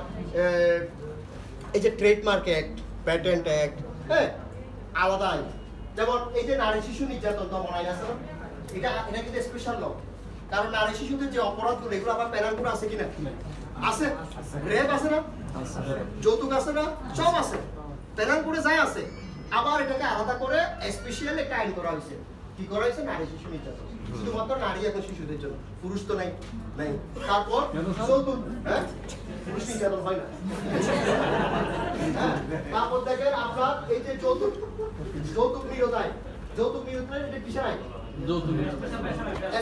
এই যে ট্রেডমার্ক অ্যাক্ট, প্যাটেন্ট অ্যাক্ট, হ্যাঁ আলাদা আইন। যেমন এই যে নারী শিশু নির্যাতন দমন আইন আছে না, এটা কিন্তু স্পেশাল ল, কারণ নারী শিশুদের যে অপরাধগুলো এগুলো আবার পেনালগুলো আছে কিনা, আছে, রেপ আছে না, যৌতুক আছে না, সব আছে, পেনালগুলো যাই আছে। আবার এটাকে আলাদা করে স্পেশাল একটা আইন করা হয়েছে। কি করা হয়েছে? নারী শিশু নির্যাতন, শুধুমাত্র নারী এবং শিশুদের জন্য, পুরুষ তো নাই। তারপর যৌতুক, হ্যাঁ পুরুষ নির্যাতন হয় না। তারপর দেখেন আপনার এই যে যৌতুক নিরোধ আইন, যৌতুক নিরোধ আইন এটা কিসের আইন?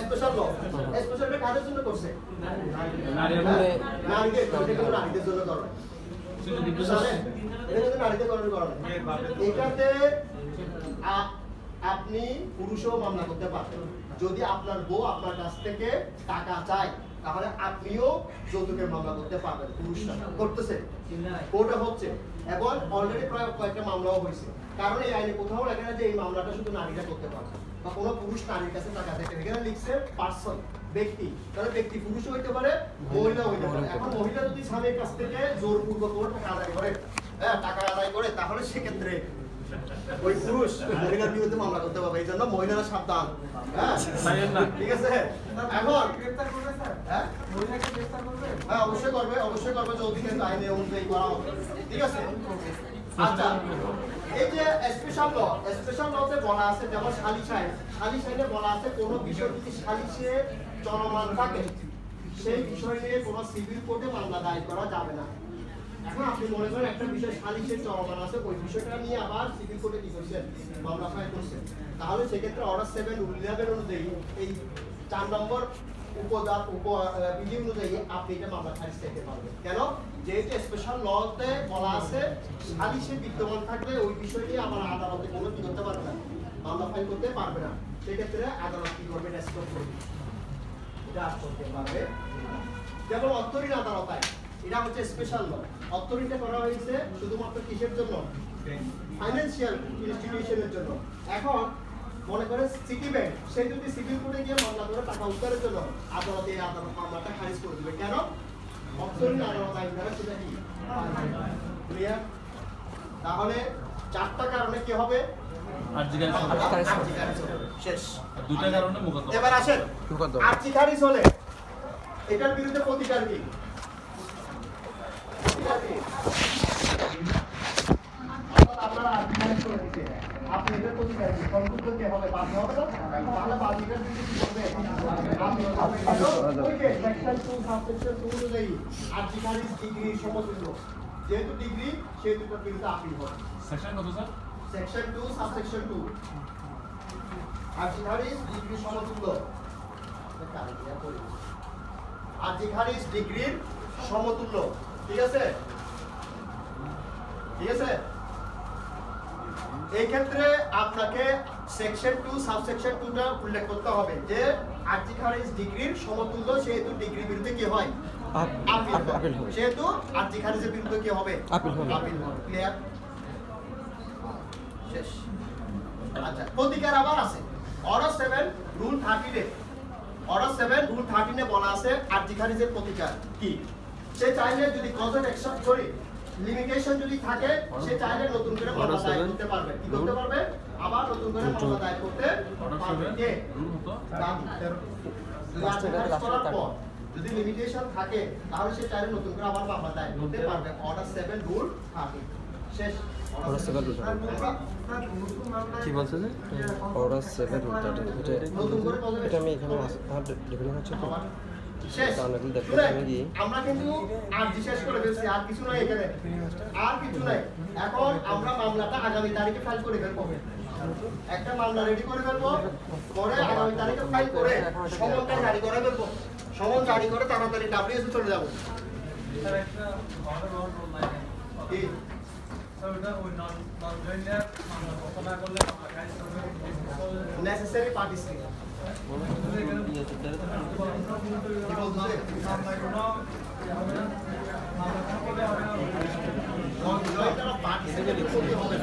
স্পেশাল ল। স্পেশাল কাদের জন্য করছে? নারীদের, নারীদের জন্য করা। এটাতে আপনি পুরুষও মামলা করতে পারবেন। যদি আপনার বউ আপনার কাছ থেকে টাকা চায় তাহলে আপনিও যৌতুকের মামলা করতে পারবেন। পুরুষরা করতেছে, কোর্টে হচ্ছে, এবং অলরেডি প্রায় কয়েকটা মামলাও হয়েছে। কারণ এই আইনে কোথাও লেখা না যে এই মামলাটা শুধু নারীরা করতে পারবে, বা কোনো পুরুষ নারীর কাছে টাকা চাইতে। এখানে লিখছে পার্সন, ব্যক্তি, তাহলে ব্যক্তি পুরুষও হইতে পারে, মহিলাও হইতে পারে। এখন মহিলা যদি স্বামীর কাছ থেকে জোরপূর্বক টাকা আদায় করে, হ্যাঁ টাকা আদায় করে, তাহলে সেক্ষেত্রে ওই পুরুষ মহিলার বিরুদ্ধে মামলা করতে পারবে। এই জন্য মহিলারা সাবধান, হ্যাঁ ঠিক আছে। এখন হ্যাঁ অবশ্যই করবে, অবশ্যই করবে, যৌতুকের আইনে অনুযায়ী করা হবে, ঠিক আছে। আচ্ছা, এই যে স্পেশাল লতে বলা আছে, যেমন সালিস আইনে বলা আছে কোনো বিষয় যদি সালিসে চলমান থাকে সেই বিষয় নিয়ে কোনো সিভিল কোর্টে মামলা দায়ের করা যাবে না। এখন আপনি মনে করেন একটা বিষয় সালিসে চলমান আছে, ওই বিষয়টা নিয়ে আবার সিভিল কোর্টে কি করছেন, মামলা ফাইল করছেন, তাহলে সেক্ষেত্রে অর্ডার 7 রুল 11 অনুযায়ী এই 4 নম্বর বিধি অনুযায়ী আপনি এটা মামলা খারিজ করতে পারবেন। কেন? যেহেতু স্পেশাল লতে বলা আছে সালিসে বিদ্যমান থাকলে ওই বিষয় নিয়ে আমার আদালতে কোনো কি করতে পারবে না, মামলা ফাইল করতে পারবে না। সেক্ষেত্রে আদালত কি করবে, স্টপ করবে, এটা করতে পারবে। যেমন অর্থঋণ আদালত আইন, এটা হচ্ছে স্পেশাল ল। অর্থঋণটা করা হয়েছে শুধুমাত্র কিসের জন্য? ফাইন্যান্সিয়াল ইনস্টিটিউশনের জন্য। এখন মনে করে সিটি ব্যাংক, সে যদি সিভিল কোর্টে গিয়ে মামলা করে টাকা উদ্ধারের জন্য আদালতে মামলাটা খারিজ করে দেবে। কেন? অর্থঋণ আদালত আইন দ্বারা সেটা কি ক্লিয়ার। তাহলে 4টা কারণে কি হবে? শেষ। দুটো কারণে মোকদ্দমা। এবার আসেন আর্জি খারিজ হলে এটার বিরুদ্ধে প্রতিকার কি? আপনারা আর্জি খারিজ করে দিতে আপনি এটার প্রতিকার কি? সংযুক্ত কে হবে? বাধ্য হবে না? তাহলে বাদীরা যদি কি করবে? ওই যে সেকশন 2 সাবসেকশন 2 অনুযায়ী আর্জি খারিজ ডিগ্রির সমতুল্য। যেহেতু ডিগ্রি সেহেতু তার বিরুদ্ধে আপিল হবে। সেকশন কত স্যার? সেকশন 2 সাবসেকশন 2 আর্জি খারিজ ডিগ্রি সমতুল্য। আর্জি খারিজ ডিগ্রির সমতুল্য, ঠিক আছে, ঠিক আছে। এই ক্ষেত্রে আপনাকে সেকশন 2 সাবসেকশন 2টা উল্লেখ করতে হবে যে আর্জি খারিজ ডিগ্রির সমতুল্য, সেহেতু ডিগ্রির বিরুদ্ধে কি হয়? আপিল হবে। সেহেতু আর্জি খারিজের বিরুদ্ধে কি হবে? আপিল হবে। ক্লিয়ার? শেষ। আচ্ছা, প্রতিকার আবার আছে। অর্ডার 7 রুল 13 অর্ডার 7 রুল 13 বলা আছে আর্জি খারিজের প্রতিকার কি? সে চাইলে যদি কজেট এক্সেপ্ট করি লিমিটেশন যদি থাকে, সে চাইলে নতুন করে মামলা দায়ের করতে পারবে। কি করতে পারবে? আবার নতুন করে মামলা দায়ের করতে পারবে। কে? করার পর যদি লিমিটেশন থাকে তাহলে সে চাইলে নতুন করে আবার মামলা দায়ের করতে পারবে। অর্ডার 7 রুল 13 শেষ। কি বলছে যে অর্ডার 7 রুল 13 এটা আমি এখানে আমার ডেফিনেশন হচ্ছে তো শেষ। আমরা কিন্তু আর্জি শেষ করে ফেলছি, আর কিছু নাই এখানে, আর কিছু নাই। এখন আমরা মামলাটা আগামী তারিখে ফাইল করে ফেলবো। একটা মামলা রেডি করে ফেলবো, পরে আগামী তারিখে ফাইল করে সমনটা জারি করে ফেলবো। সমন জারি করে তাড়াতাড়ি ডাব্লিউএস চলে যাবো। স্যার একটা ওটা ওই নন জয়েন্টের মামলা ঘোষণা করলে মামলা খারিজ করবে নেসেসারি পার্টিসিপেট কি বলতেছে মামলা কোনো নন জয়েন্ট পার্টিসিপেট করতে হবে না।